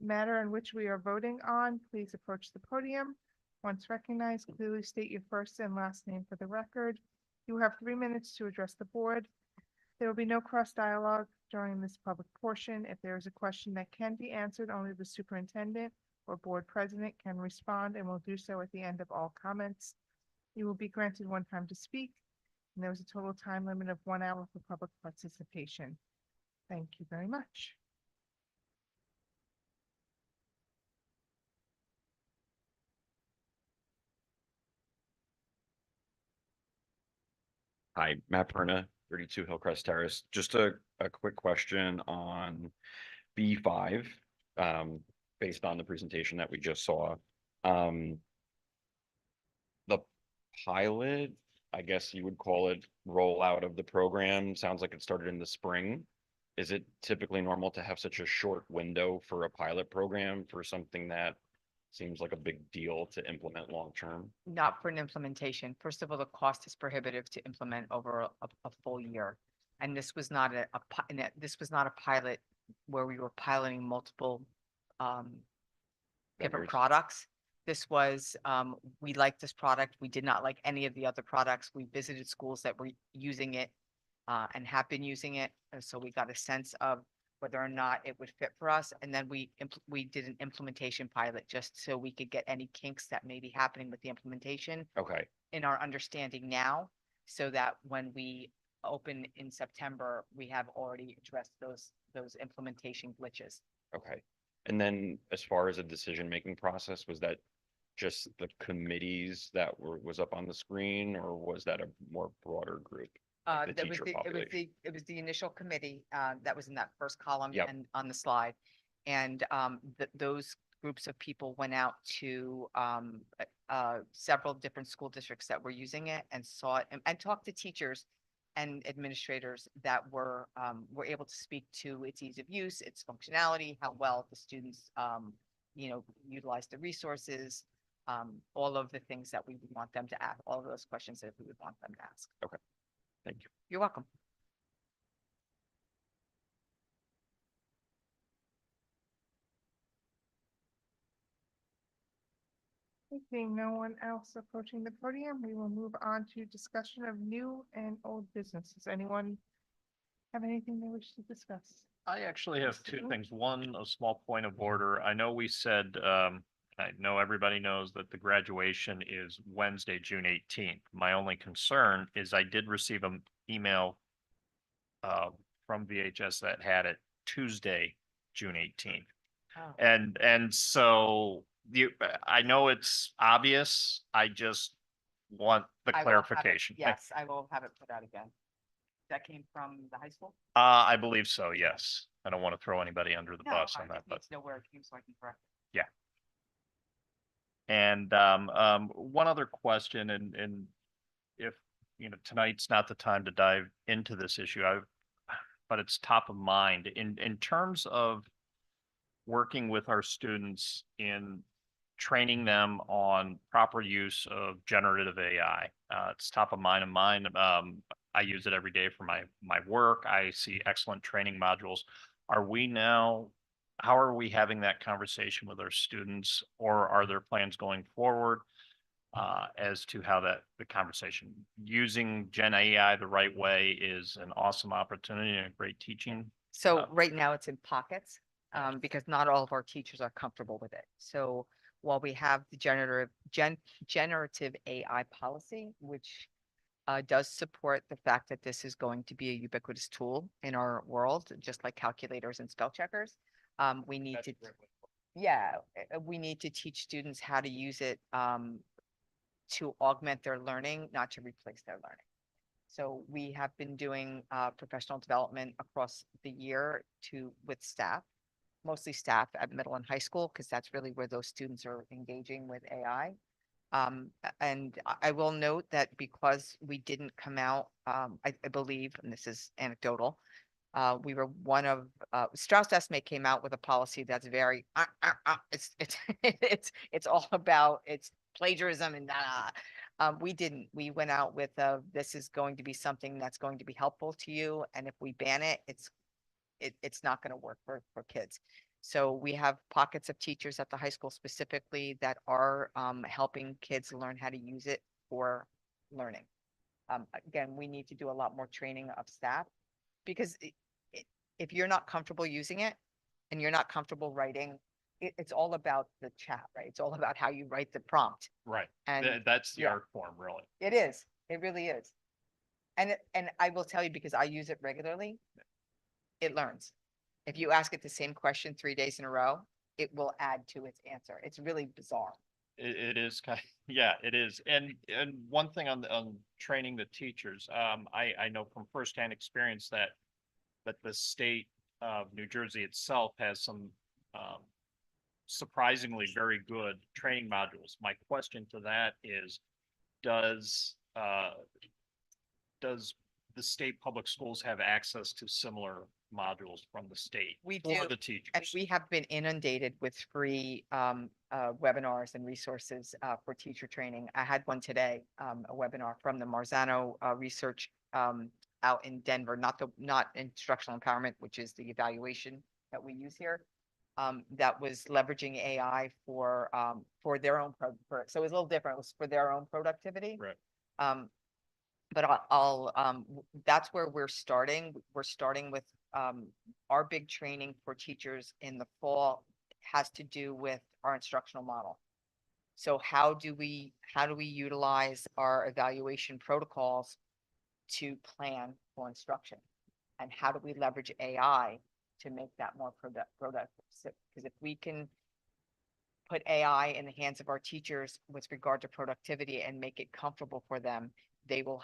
matter in which we are voting on, please approach the podium. Once recognized, clearly state your first and last name for the record. You have 3 minutes to address the board. There will be no cross dialogue during this public portion. If there is a question that can be answered, only the superintendent or board president can respond and will do so at the end of all comments. You will be granted 1 time to speak, and there is a total time limit of 1 hour for public participation. Thank you very much. Hi, Matt Perna, 32 Hillcrest Terrace. Just a quick question on B5, based on the presentation that we just saw. The pilot, I guess you would call it, rollout of the program, sounds like it started in the spring. Is it typically normal to have such a short window for a pilot program for something that seems like a big deal to implement long-term? Not for an implementation. First of all, the cost is prohibitive to implement over a full year. And this was not this was not a pilot where we were piloting multiple different Vendors. products. This was, we liked this product. We did not like any of the other products. We visited schools that were using it and have been using it. And so we got a sense of whether or not it would fit for us. And then we did an implementation pilot just so we could get any kinks that may be happening with the implementation Okay, in our understanding now, so that when we open in September, we have already addressed those implementation glitches. okay. And then as far as a decision-making process, was that just the committees that was up on the screen, or was that a more broader group? Like the teacher population? It was the initial committee that was in that first column Yep. and on the slide. And those groups of people went out to several different school districts that were using it and saw it and talked to teachers and administrators that were able to speak to its ease of use, its functionality, how well the students utilize the resources, all of the things that we would want them to ask, all of those questions that we would want them to ask. Okay. Thank you. You're welcome. Seeing no one else approaching the podium, we will move on to discussion of new and old business. Does anyone have anything they wish to discuss? I actually have Mr. 2 Wu? things. One, a small point of order. I know we said, I know everybody knows that the graduation is Wednesday, June 18th. My only concern is I did receive an email from VHS that had it Tuesday, June 18th. Oh. And so I know it's obvious. I just want the I will have it- clarification. Yes, I will have it put out again. That came from the high school? I believe so, yes. I don't want to throw anybody under the No, bus I on that, just but. need to know where it came so I can correct it. And one other question, and if, tonight's not the time to dive into this issue, but it's top of mind in terms of working with our students in training them on proper use of generative AI. It's top of mind of mine. I use it every day for my work. I see excellent training modules. How are we having that conversation with our students, or are there plans going forward as to how the conversation using Gen AI the right way is an awesome opportunity and a great teaching? So right now it's in pockets, because not all of our teachers are comfortable with it. So while we have the generative AI policy, which does support the fact that this is going to be a ubiquitous tool in our world, just like calculators and spell checkers, We need That's to, great. yeah, we need to teach students how to use it to augment their learning, not to replace their learning. So we have been doing professional development across the year with staff, mostly staff at middle and high school, because that's really where those students are engaging with AI. And I will note that because we didn't come out, I believe, and this is anecdotal, we were one of, Strauss Esme came out with a policy that's very, it's all about, it's plagiarism and we didn't, we went out with, this is going to be something that's going to be helpful to you. And if we ban it, it's not going to work for kids. So we have pockets of teachers at the high school specifically that are helping kids learn how to use it for learning. Again, we need to do a lot more training of staff because if you're not comfortable using it and you're not comfortable writing, it's all about the chat, right? It's all about how you write the prompt. Right. And That's the yeah. art form, really. It is. It really is. And I will tell you, because I use it regularly, it learns. If you ask it the same question 3 days in a row, it will add to its answer. It's really bizarre. It is kind of, yeah, it is. And one thing on training the teachers, I know from firsthand experience that the state of New Jersey itself has some surprisingly very good training modules. My question to that is, does the state public schools have access to similar modules from the state? We for do, the teachers? and we have been inundated with free webinars and resources for teacher training. I had one today, a webinar from the Marzano Research out in Denver, not instructional empowerment, which is the evaluation that we use here. That was leveraging AI for their own so it was a little different. It was for their own productivity. Right. But that's where we're starting. We're starting with our big training for teachers in the fall has to do with our instructional model. So how do we utilize our evaluation protocols to plan for instruction? And how do we leverage AI to make that more productive? Because if we can put AI in the hands of our teachers with regard to productivity and make it comfortable for them, it will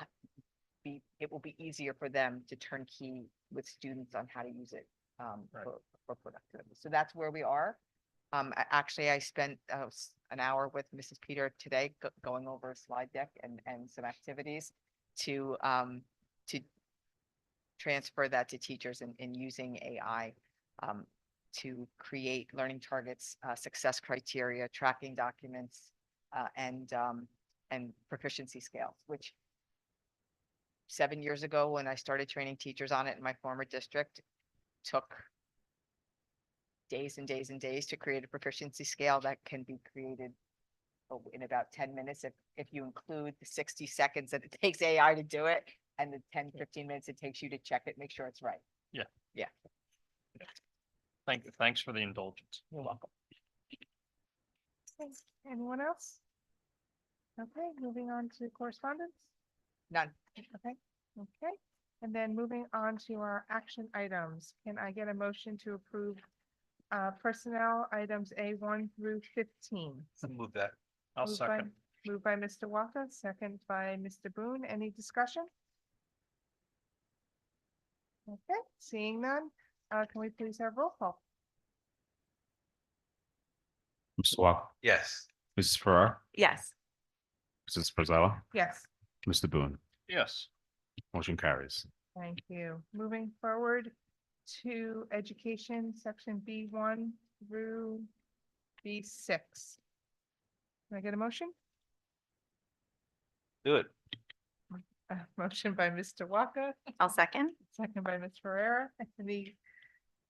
be easier for them to turnkey with students on how to use it for productivity. So that's where we are. Actually, I spent an hour with Mrs. Peter today going over a slide deck and some activities to transfer that to teachers and using AI to create learning targets, success criteria, tracking documents, and proficiency scales, which 7 years ago, when I started training teachers on it in my former district, took days and days and days to create a proficiency scale that can be created in about 10 minutes if you include the 60 seconds that it takes AI to do it and the 10-15 minutes it takes you to check it, make sure it's right. Yeah. Yeah. Thanks for the indulgence. You're welcome. Okay, anyone else? Okay, moving on to correspondence. None. Okay, okay. And then moving on to our action items. Can I get a motion to approve personnel items A1 through 15? I'll move that. I'll Moved by- second. Moved by Mr. Walker, second by Mr. Boone. Any discussion? Okay, seeing none, can we please have roll call? Mr. Walker, Yes. Mrs. Farrar, Yes. Mrs. Frizella, Yes. Mr. Boone, Yes. motion carries. Thank you. Moving forward to education, section B1 through B6. Can I get a motion? Do it. Motion by Mr. Walker, I'll second. second by Ms. Ferrera. Any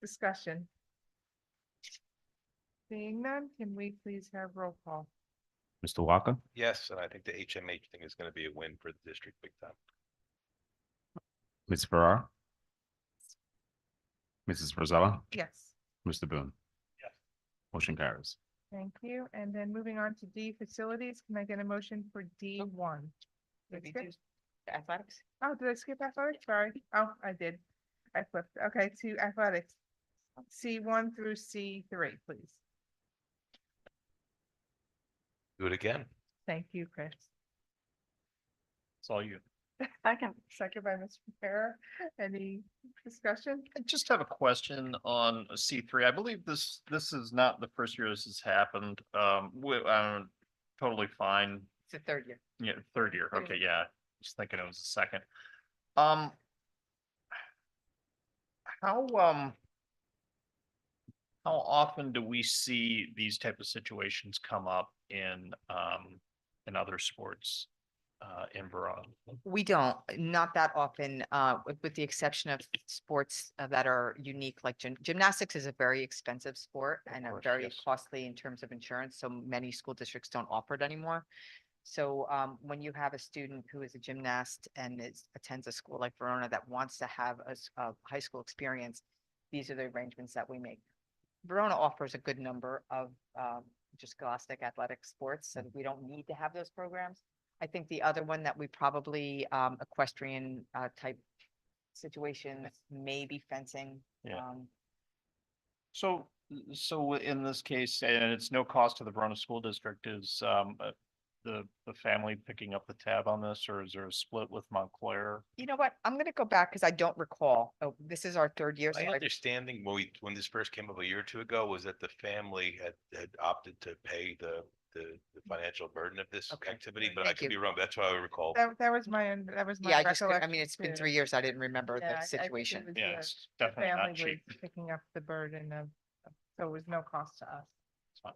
discussion? Seeing none, can we please have roll call? Mr. Walker, Yes, and I think the HMH thing is going to be a win for the district big time. Ms. Farrar, Mrs. Frizella, Yes. Mr. Boone. Yes. Motion carries. Thank you. And then moving on to D, facilities. Can I get a motion for D1? Did we Skip? do athletics? Oh, did I skip athletics? Sorry. Oh, I did. I flipped. Okay, to athletics. C1 through C3, please. Do it again. Thank you, Chris. It's all you. Second. Second by Mr. Farrer. Any discussion? I just have a question on C3. I believe this is not the first year this has happened. Totally fine. It's the third year. Yeah, third year. Third Okay, yeah. Just thinking it was the second. How often do we see these type of situations come up in other sports in Verona? We don't, not that often, with the exception of sports that are unique, like gymnastics is a very expensive sport and course, very yes. costly in terms of insurance, so many school districts don't offer it anymore. So when you have a student who is a gymnast and attends a school like Verona that wants to have a high school experience, these are the arrangements that we make. Verona offers a good number of just scholastic athletic sports, so we don't need to have those programs. I think the other one that we probably equestrian type situation, maybe fencing. Yeah. So in this case, and it's no cost to the Verona School District, is the family picking up the tab on this, or is there a split with Montclair? You know what? I'm gonna go back because I don't recall. Oh, this is our third year. So My I- understanding when this first came up a year or two ago was that the family had opted to pay the financial burden of this Okay. activity, but I Thank could be you. wrong. That's what I recall. That was my, that was my Yeah, I just, I recollection. mean, it's been too. 3 years. I didn't remember Yeah, I the think it situation. was Yeah, the- it's the definitely family not was cheap. Picking up the burden of, so it was no cost to us. It's fine.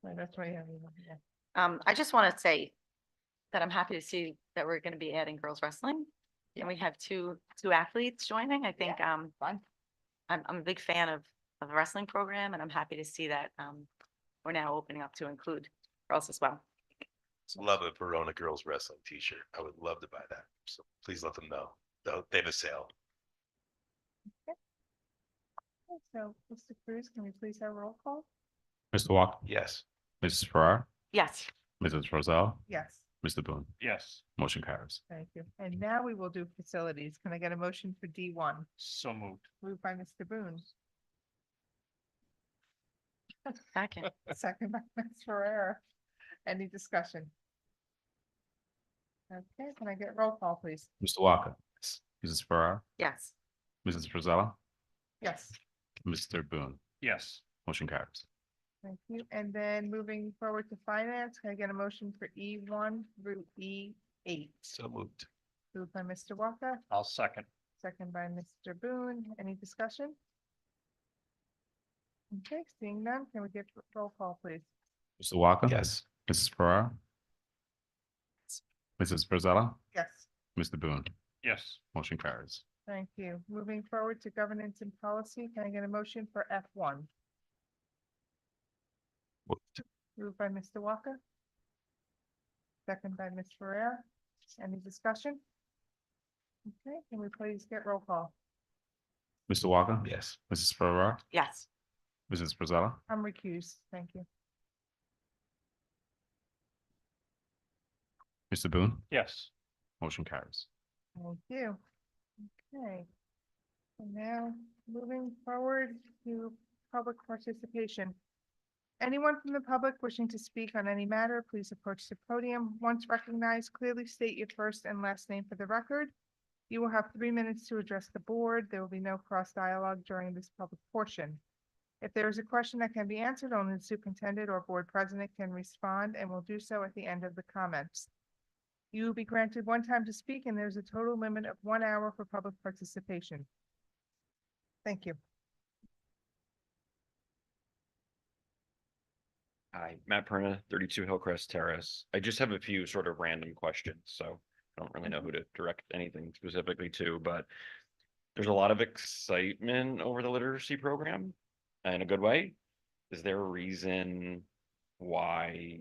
Right, that's why you have, yeah. I just want to say that I'm happy to see that we're going to be adding girls wrestling. And we have two athletes joining. I think, Fun. I'm a big fan of the wrestling program, and I'm happy to see that, we're now opening up to include girls as well. Love a Verona girls wrestling t-shirt. I would love to buy that. So please let them know. They have a sale. So, Mr. Cruz, can we please have roll call? Mr. Walker, Yes. Mrs. Farrar, Yes. Mrs. Rosell, Yes, Mr. Boone, Yes, motion carries. thank you. And now we will do facilities. Can I get a motion for D1? so moved. Moved by Mr. Boone, Second. second by Ms. Ferrera. Any discussion? Okay, can I get roll call, please? Mr. Walker, Mrs. Farrar, Yes. Mrs. Rosella, Yes, Mr. Boone, Yes, motion carries. thank you. And then moving forward to finance, can I get a motion for E1 through E8? So moved. Moved by Mr. Walker, I'll second. second by Mr. Boone. Any discussion? Okay, seeing none, can we get roll call, please? Mr. Walker. Yes. Mrs. Farrar. Mrs. Rosella, Yes, Mr. Boone, Yes, motion carries. thank you. Moving forward to governance and policy, can I get a motion for F1? Moved. Moved by Mr. Walker. Second by Ms. Ferrer. Any discussion? Okay, can we please get roll call? Mr. Walker. Yes. Mrs. Farrar, Yes. Mrs. Rosella, I'm recused, thank you. Mr. Boone, yes. motion carries. Thank you. Okay. And now moving forward to public participation. Anyone from the public wishing to speak on any matter, please approach the podium. Once recognized, clearly state your first and last name for the record. You will have 3 minutes to address the board. There will be no cross dialogue during this public portion. If there is a question that can be answered, only the superintendent or board president can respond and will do so at the end of the comments. You will be granted 1 time to speak, and there's a total limit of 1 hour for public participation. Thank you. Hi, Matt Perna, 32 Hillcrest Terrace. I just have a few sort of random questions, so I don't really know who to direct anything specifically to, but there's a lot of excitement over the literacy program in a good way. Is there a reason why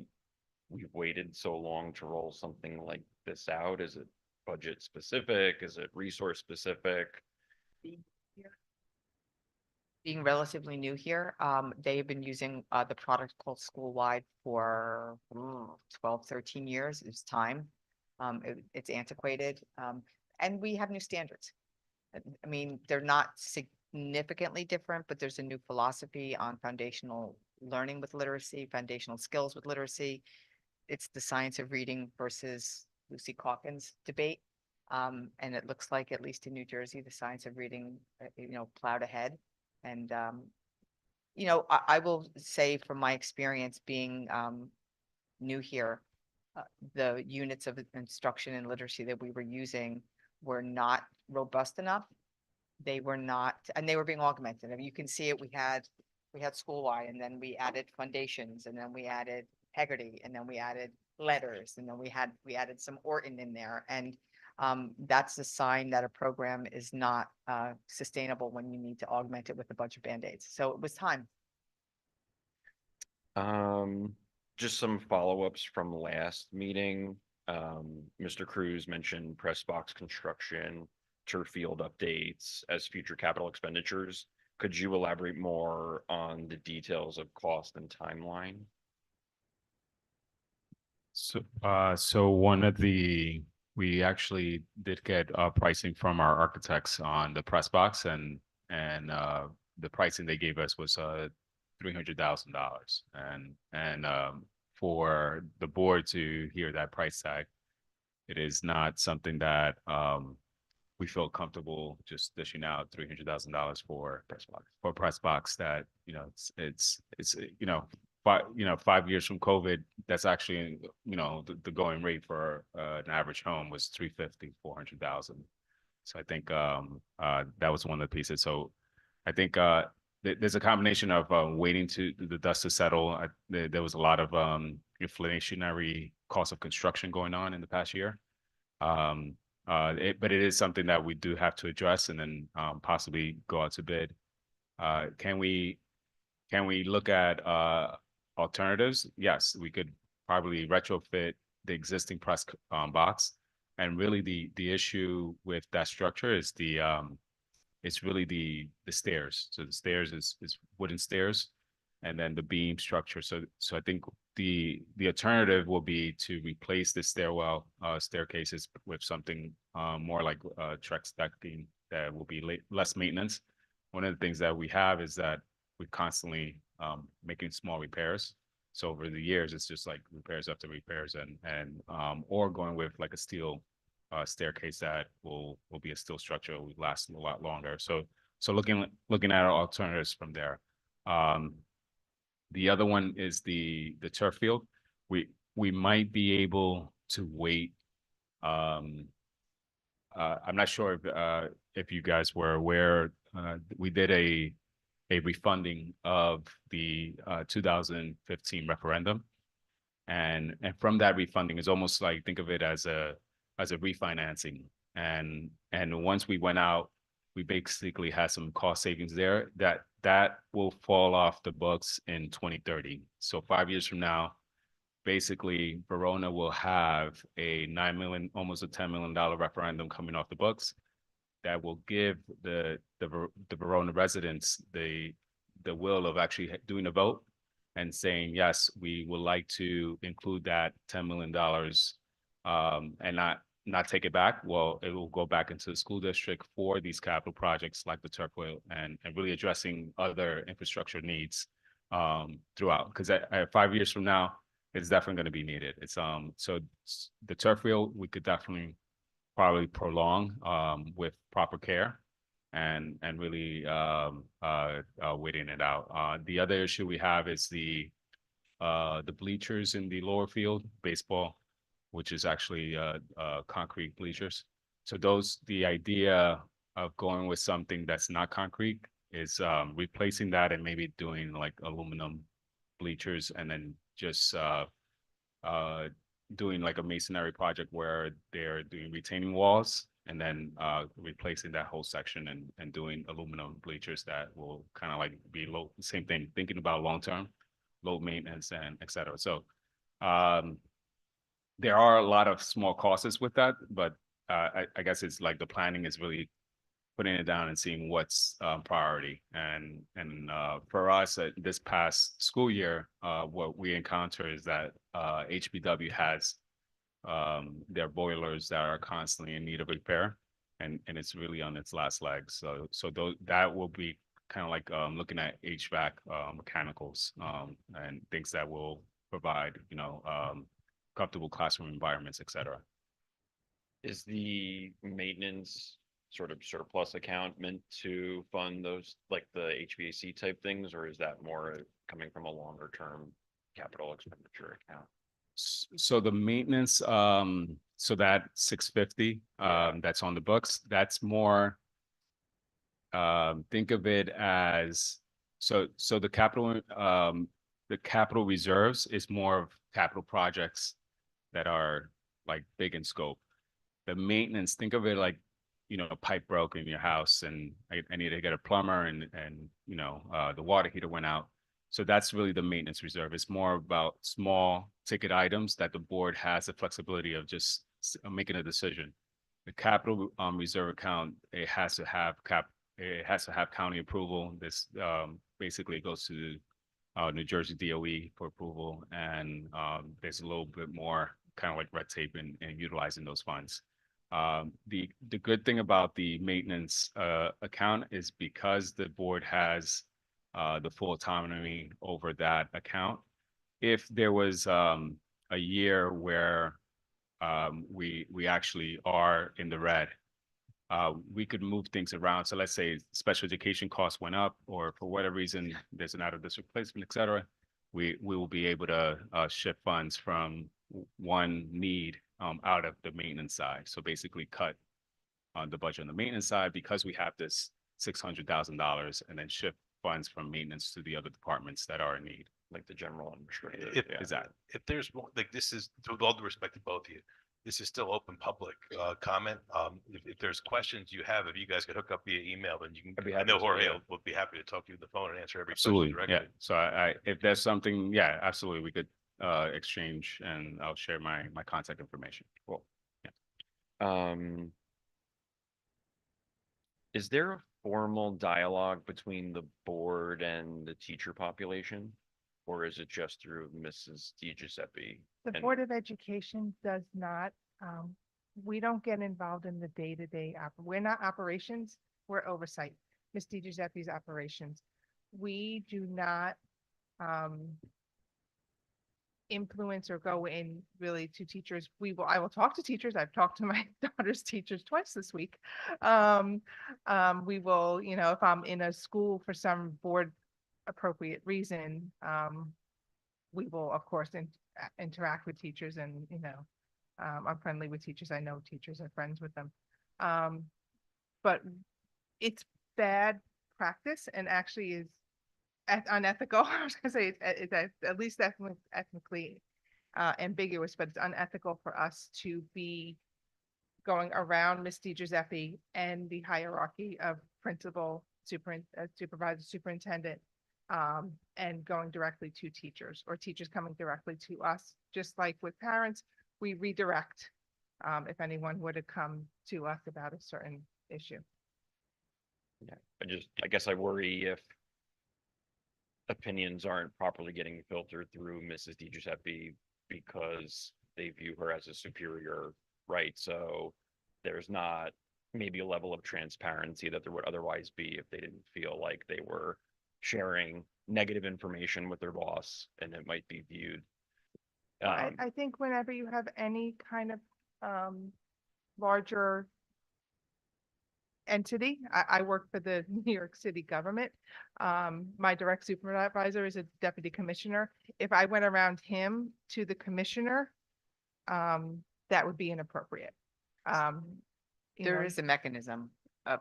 we've waited so long to roll something like this out? Is it budget specific? Is it resource specific? Being relatively new here, they have been using the product called Schoolwide for 12, 13 years. It's time. It's antiquated, and we have new standards. I mean, they're not significantly different, but there's a new philosophy on foundational learning with literacy, foundational skills with literacy. It's the science of reading versus Lucy Calkins debate. And it looks like, at least in New Jersey, the science of reading, plowed ahead. And, I will say from my experience being, new here, the units of instruction and literacy that we were using were not robust enough. They were not, and they were being augmented. I mean, you can see it. We had school-wide, and then we added foundations, and then we added Hegarty, and then we added letters, and then we added some Orton in there. And that's a sign that a program is not sustainable when you need to augment it with a bunch of Band-Aids. So it was time. Just some follow-ups from last meeting. Mr. Cruz mentioned press box construction, turf field updates as future capital expenditures. Could you elaborate more on the details of cost and timeline? So we actually did get pricing from our architects on the press box, and the pricing they gave us was $300,000, and for the board to hear that price tag, it is not something that we feel comfortable just dishing out $300,000 for press box that, it's 5 years from COVID, that's actually, the going rate for an average home was 350, 400,000. So I think that was one of the pieces. So I think there's a combination of waiting to the dust to settle. There was a lot of inflationary cost of construction going on in the past year. But it is something that we do have to address, and then possibly go out to bid. Can we look at alternatives? Yes, we could probably retrofit the existing press box. And really the issue with that structure is it's really the stairs. So the stairs is wooden stairs, and then the beam structure. So I think the alternative will be to replace the staircases with something more like Trex decking that will be less maintenance. One of the things that we have is that we're constantly making small repairs. So over the years, it's just like repairs after repairs, and or going with like a steel staircase that will be a steel structure, will last a lot longer. So looking at our alternatives from there. The other one is the turf field. We might be able to wait. I'm not sure if you guys were aware, we did a refunding of the 2015 referendum, and from that refunding is almost like, think of it as a refinancing, and once we went out, we basically had some cost savings there that will fall off the books in 2030. So 5 years from now, basically Verona will have a $9 million, almost a $10 million referendum coming off the books that will give the Verona residents the will of actually doing a vote and saying, yes, we would like to include that $10 million and not take it back. Well, it will go back into the school district for these capital projects like the turf field, and really addressing other infrastructure needs throughout. Because at 5 years from now, it's definitely going to be needed. It's so the turf field we could definitely probably prolong with proper care and really waiting it out. The other issue we have is the bleachers in the lower field, baseball, which is actually concrete bleachers. So the idea of going with something that's not concrete is replacing that and maybe doing like aluminum bleachers, and then just doing like a masonry project where they're doing retaining walls, and then replacing that whole section and doing aluminum bleachers that will kind of like be low, same thing, thinking about long-term, low maintenance and et cetera. So there are a lot of small costs with that, but I guess it's like the planning is really putting it down and seeing what's priority. And for us, this past school year, what we encounter is that HBW has their boilers that are constantly in need of repair. and it's really on its last legs. So that will be kind of like looking at HVAC, mechanicals, and things that will provide, comfortable classroom environments, et cetera. Is the maintenance sort of surplus account meant to fund those, like the HVAC type things, or is that more coming from a longer term capital expenditure account? So the maintenance, so that 650, Yeah. that's on the books, that's more, think of it as, so the capital reserves is more of capital projects that are like big in scope. The maintenance, think of it like, a pipe broke in your house and I need to get a plumber and the water heater went out. So that's really the maintenance reserve. It's more about small ticket items that the board has the flexibility of just making a decision. The capital reserve account, it has to have county approval. This basically goes to New Jersey DOE for approval, and there's a little bit more kind of like red tape in utilizing those funds. The good thing about the maintenance account is because the board has the full autonomy over that account. If there was a year where we actually are in the red, we could move things around. So let's say special education costs went up, or for whatever reason, there's an out-of-district placement, et cetera. We will be able to shift funds from one need out of the maintenance side. So basically cut the budget on the maintenance side because we have this $600,000 and then shift funds from maintenance to the other departments that are in need. Like the general unrestricted? If, Yeah. Exactly. if there's, like, this is, with all due respect to both of you, this is still open public comment. If there's questions you have, if you guys could hook up via email, then you I'd be can, I happy know to, Jorge yeah. will be happy to talk to you on the phone and answer every Absolutely, question yeah. directly. So I if there's something, yeah, absolutely, we could exchange and I'll share my contact information. Cool. Is there a formal dialogue between the board and the teacher population? Or is it just through Mrs. DiGiuseppe? The And- Board of Education does not, we don't get involved in the day-to-day, we're not operations, we're oversight. Ms. DiGiuseppe's operations. We do not, influence or go in really to teachers. I will talk to teachers. I've talked to my daughter's teachers twice this week. We will, if I'm in a school for some board appropriate reason, we will, of course, interact with teachers and, I'm friendly with teachers. I know teachers are friends with them. But it's bad practice and actually is unethical. I was gonna say it's at least ethnically ambiguous, but it's unethical for us to be going around Ms. DiGiuseppe and the hierarchy of principal, supervisor, superintendent, and going directly to teachers or teachers coming directly to us. Just like with parents, we redirect if anyone were to come to us about a certain issue. Yeah, I guess I worry if opinions aren't properly getting filtered through Mrs. DiGiuseppe because they view her as a superior, right? So there's not maybe a level of transparency that there would otherwise be if they didn't feel like they were sharing negative information with their boss, and it might be viewed. I think whenever you have any kind of larger entity, I work for the New York City government. My direct supervisor is a deputy commissioner. If I went around him to the commissioner, that would be inappropriate. There is a mechanism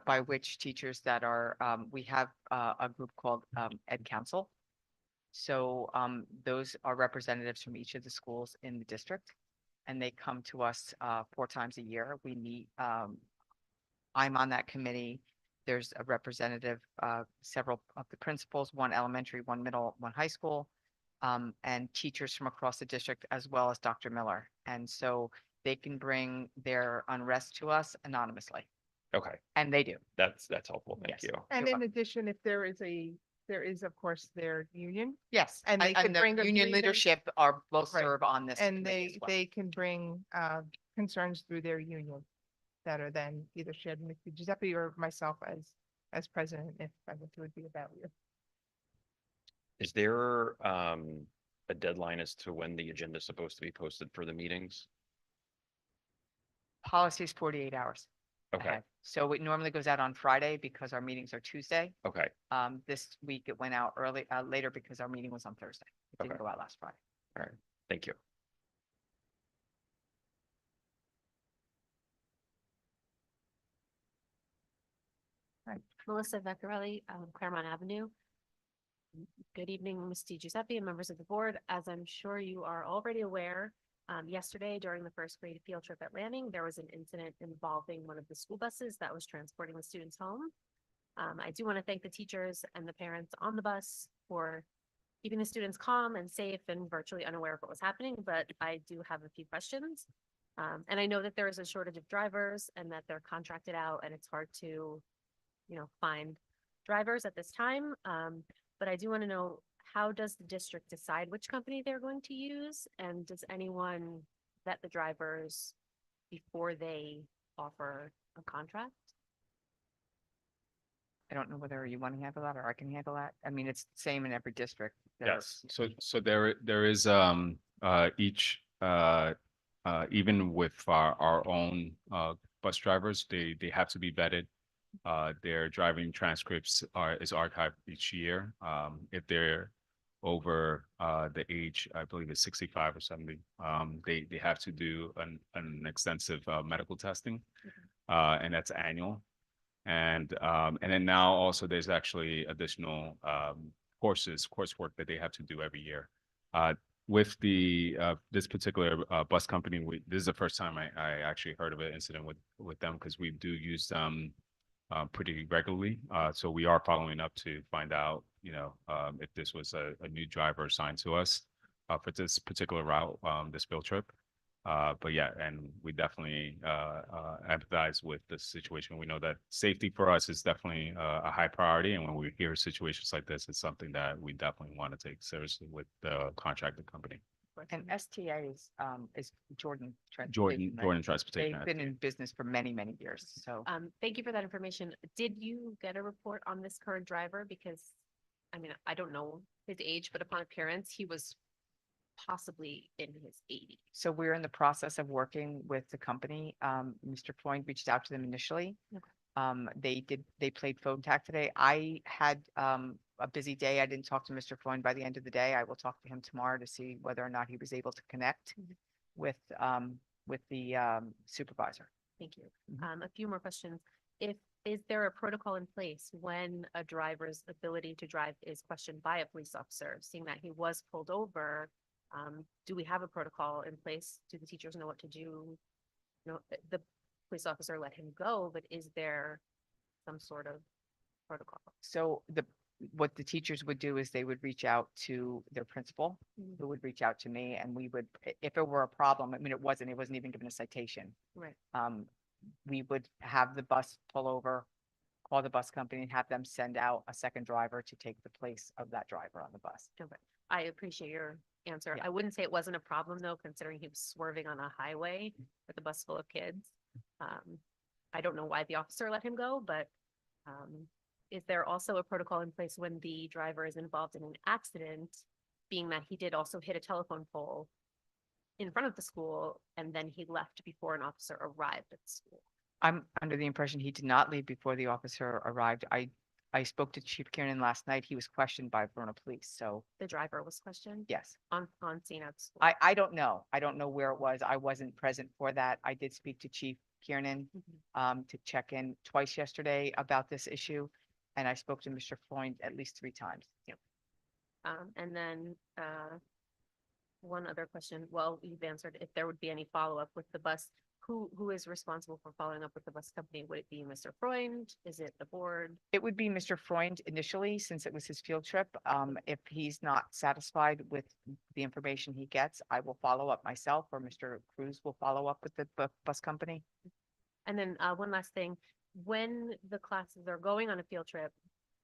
by which teachers that are, we have a group called Ed Council. So those are representatives from each of the schools in the district, and they come to us 4 times a year. We meet. I'm on that committee. There's a representative, several of the principals, 1 elementary, 1 middle, 1 high school, and teachers from across the district, as well as Dr. Miller. And so they can bring their unrest to us anonymously, Okay, and they do. that's helpful. Thank Yes. you. And You're in addition, if there is of course their union, Yes, And they could the bring a union grievance- leadership are both Right. serve on this and committee as well. they can bring concerns through their union. better than either shared with Giuseppe or myself as president, if I think it would be about you. Is there a deadline as to when the agenda is supposed to be posted for the meetings? Policy is 48 hours Okay, ahead. So it normally goes out on Friday because our meetings are Tuesday. okay, This week it went out later because our meeting was on Thursday. It didn't Okay. go out last Friday. all right, thank you. Melissa Vecchiarelli, Claremont Avenue. Good evening, Ms. Di Giuseppe and members of the board. As I'm sure you are already aware, yesterday during the first grade field trip at Lanning, there was an incident involving one of the school buses that was transporting the students home. I do want to thank the teachers and the parents on the bus for keeping the students calm and safe and virtually unaware of what was happening, but I do have a few questions. And I know that there is a shortage of drivers and that they're contracted out and it's hard to find drivers at this time. But I do want to know, how does the district decide which company they're going to use? And does anyone vet the drivers before they offer a contract? I don't know whether you want to handle that or I can handle that. I mean, it's the same in every district. Yes, so there is each even with our own bus drivers, they have to be vetted. Their driving transcripts is archived each year. If they're over the age, I believe it's 65 or 70, they have to do an extensive medical testing, and that's annual. And then now also there's actually additional coursework that they have to do every year. With this particular bus company, this is the first time I actually heard of an incident with them, because we do use them pretty regularly. So we are following up to find out, if this was a new driver assigned to us for this particular route, this field trip. But yeah, and we definitely empathize with the situation. We know that safety for us is definitely a high priority, and when we hear situations like this, it's something that we definitely want to take seriously with the contracted company. And STA is Jordan. Jordan Transportation, right? Transportation. They've been in business for many, many years. So Thank you for that information. Did you get a report on this current driver? Because, I mean, I don't know his age, but upon appearance, he was possibly in his 80s. So we're in the process of working with the company. Mr. Freund reached out to them initially. Okay. They played phone tag today. I had a busy day. I didn't talk to Mr. Freund by the end of the day. I will talk to him tomorrow to see whether or not he was able to connect with the supervisor. Thank you. Mhm. A few more questions. Is there a protocol in place when a driver's ability to drive is questioned by a police officer, seeing that he was pulled over? Do we have a protocol in place? Do the teachers know what to do? The police officer let him go, but is there some sort of protocol? So what the teachers would do is they would reach out to their principal, who would reach out to me, and we would, if it were a problem, I mean, it wasn't even given a citation. Right. We would have the bus pull over, call the bus company and have them send out a second driver to take the place of that driver on the bus. Okay. I appreciate your answer. Yeah. I wouldn't say it wasn't a problem though, considering he was swerving on a highway with a bus full of kids. I don't know why the officer let him go, but is there also a protocol in place when the driver is involved in an accident, being that he did also hit a telephone pole in front of the school and then he left before an officer arrived at the school? I'm under the impression he did not leave before the officer arrived. I spoke to Chief Kiernan last night. He was questioned by Verona Police, so The driver was questioned yes. on scene at school. I don't know. I don't know where it was. I wasn't present for that. I did speak to Chief Kiernan to check in twice yesterday about this issue. And I spoke to Mr. Freund at least 3 times. And then one other question. Well, you've answered if there would be any follow-up with the bus. Who is responsible for following up with the bus company? Would it be Mr. Freund? Is it the board? It would be Mr. Freund initially, since it was his field trip. If he's not satisfied with the information he gets, I will follow up myself, or Mr. Cruz will follow up with the bus company. And then one last thing, when the classes are going on a field trip,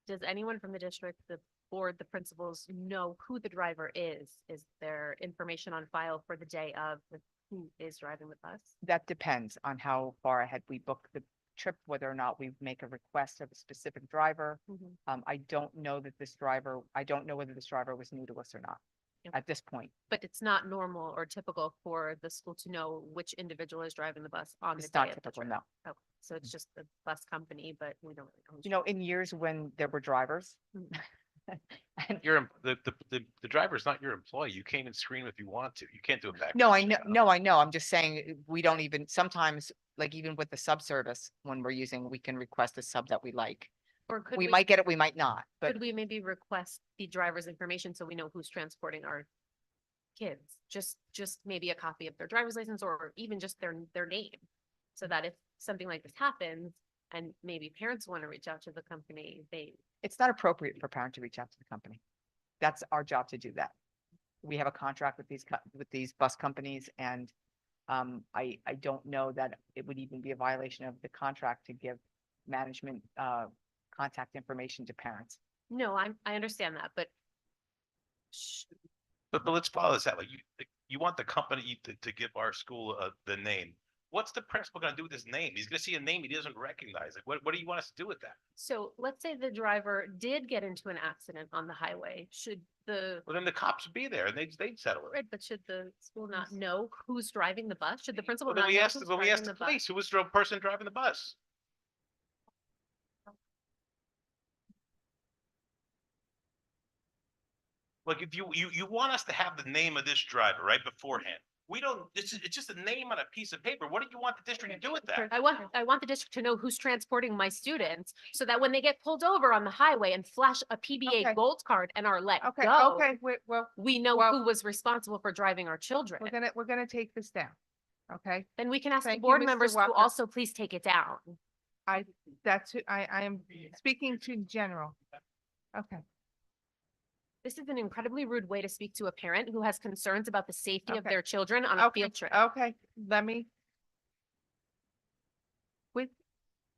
does anyone from the district, the board, the principals know who the driver is? Is there information on file for the day of who is driving the bus? That depends on how far ahead we book the trip, whether or not we make a request of a specific driver. I don't know that I don't know whether this driver was new to us or not Okay. at this point. But it's not normal or typical for the school to know which individual is driving the bus on the It's day not of the typical, trip. no. Okay, so it's just the bus company, but we don't really know. who's You know, in years when there were drivers. And The driver's not your employee. You can't even screen him if you want to. You can't do it back. no, I know. I'm just saying, we don't even, sometimes, like even with the sub service, when we're using, we can request a sub that we like. Or could We might get it, we might not, but Could we maybe request the driver's information so we know who's transporting our kids? Just maybe a copy of their driver's license or even just their name. So that if something like this happens and maybe parents want to reach out to the company, it's not appropriate for a parent to reach out to the company. That's our job to do that. We have a contract with these bus companies, and I don't know that it would even be a violation of the contract to give management contact information to parents. no, I understand that, but But let's follow this out. Like you want the company to give our school the name. What's the principal gonna do with his name? He's gonna see a name he doesn't recognize. Like, what do you want us to do with that? so let's say the driver did get into an accident on the highway. Should the, Well, then the cops would be there and they'd settle it. right, but should the school not know who's driving the bus? Should the principal Well, then not we know asked, who's well, we driving asked the the bus? police, who was the person driving the bus? Like, if you want us to have the name of this driver right beforehand, we don't, it's just a name on a piece of paper. What do you want the district to do with that? I want the district to know who's transporting my students so that when they get pulled over on the highway and flash a PBA Okay. gold card and are let Okay, go, okay, well, we know well- who was responsible for driving our children. we're gonna take this down. Okay, Then we can ask the Thank you, board Mr. members to Walker. also please take it down. that's who I am speaking to general. Okay, This is an incredibly rude way to speak to a parent who has concerns about the safety of Okay. their children on a okay, field trip. okay, let me. With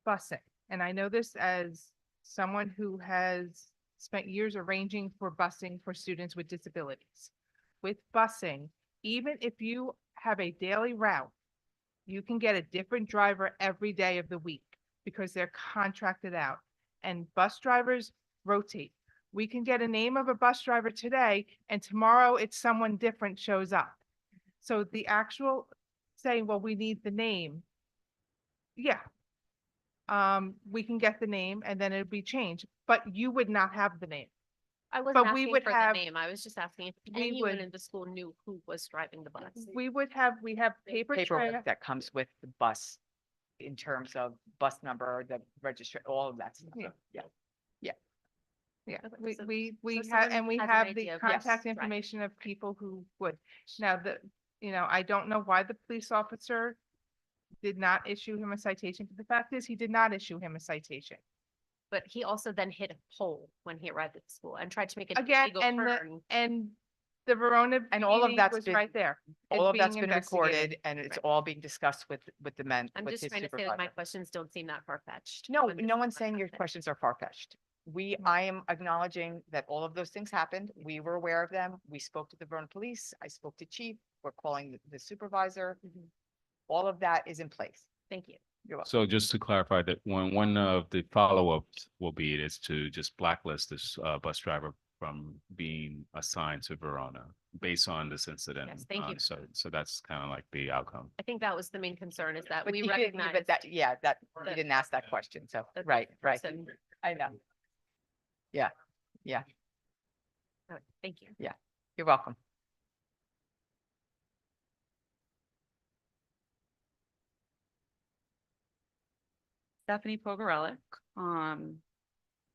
busing, and I know this as someone who has spent years arranging for busing for students with disabilities. With busing, even if you have a daily route, you can get a different driver every day of the week because they're contracted out. And bus drivers rotate. We can get a name of a bus driver today and tomorrow it's someone different shows up. So the actual saying, well, we need the name. Yeah. We can get the name and then it'll be changed, but you would not have the name. I wasn't But we asking would for the have- name. I was just asking if we anyone would- in the school knew who was driving the bus. We have paper trail. Paperwork that comes with the bus in terms of bus number, the register, all of that stuff. Yeah. Yeah. Yeah, Okay, we, so- we so have, someone and we has an have the idea of contact right. information of people who would. Now, I don't know why the police officer did not issue him a citation, but the fact is, he did not issue him a citation. But he also then hit a pole when he arrived at the school and tried to make an Again, illegal and turn. and the Verona And all of PD that's was been- right there. All It's of that's being been investigated. recorded and it's Right. all being discussed with the men. I'm with just his trying to say that my supervisor. questions don't seem that far-fetched. No, when this no is one's what saying your happened. questions are far-fetched. I am acknowledging that all of those things happened. We were aware of them. We spoke to the Verona Police. I spoke to Chief. We're calling the supervisor. Mhm. All of that is in place. Thank you. You're welcome. So just to clarify that one of the follow-ups will be is to just blacklist this bus driver from being assigned to Verona based on this incident. Yes, thank you. So that's kind of like the outcome. I think that was the main concern is that But we you didn't- recognize. But that, yeah, that, you that- didn't ask that question. So, that the right. person- I know. All right, thank you. You're welcome. Stephanie Pogorelic.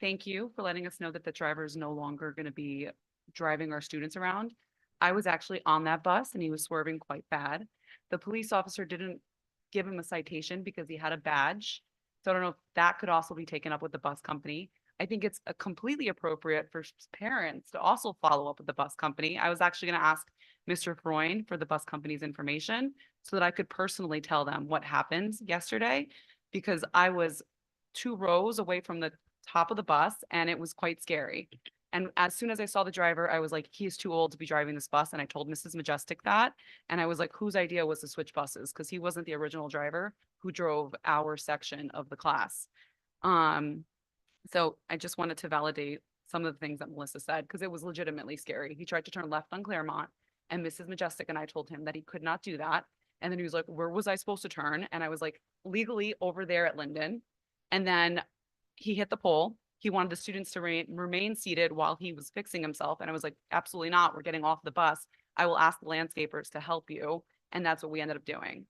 Thank you for letting us know that the driver is no longer going to be driving our students around. I was actually on that bus and he was swerving quite bad. The police officer didn't give him a citation because he had a badge. So I don't know if that could also be taken up with the bus company. I think it's completely appropriate for parents to also follow up with the bus company. I was actually going to ask Mr. Freund for the bus company's information so that I could personally tell them what happened yesterday, because I was 2 rows away from the top of the bus and it was quite scary. And as soon as I saw the driver, I was like, he is too old to be driving this bus. And I told Mrs. Majestic that. And I was like, whose idea was to switch buses? Because he wasn't the original driver who drove our section of the class. So I just wanted to validate some of the things that Melissa said, because it was legitimately scary. He tried to turn left on Claremont, and Mrs. Majestic and I told him that he could not do that. And then he was like, where was I supposed to turn? And I was like, legally over there at Linden. And then he hit the pole. He wanted the students to remain seated while he was fixing himself. And I was like, absolutely not. We're getting off the bus. I will ask the landscapers to help you. And that's what we ended up doing.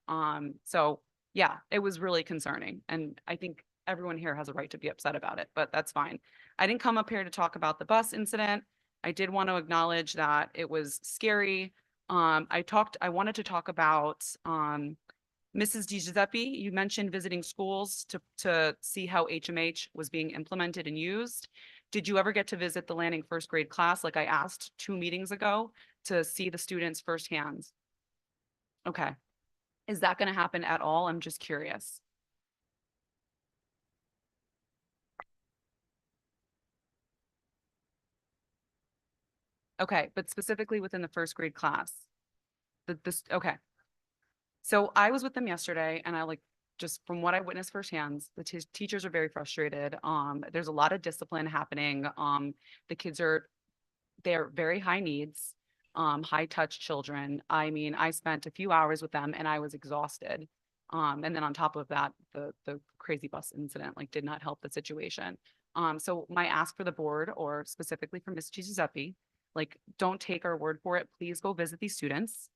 So yeah, it was really concerning. And I think everyone here has a right to be upset about it, but that's fine. I didn't come up here to talk about the bus incident. I did want to acknowledge that it was scary. I wanted to talk about Mrs. Giuseppe. You mentioned visiting schools to see how HMH was being implemented and used. Did you ever get to visit the Lanning first grade class, like I asked 2 meetings ago, to see the students firsthand? Okay. Is that going to happen at all? I'm just curious. Okay, but specifically within the first grade class. Okay. So I was with them yesterday, and I just from what I witnessed firsthand, the teachers are very frustrated. There's a lot of discipline happening. The kids they're very high needs, high touch children. I mean, I spent a few hours with them and I was exhausted. And then on top of that, the crazy bus incident did not help the situation. So my ask for the board, or specifically for Ms. Giuseppe, don't take our word for it. Please go visit these students,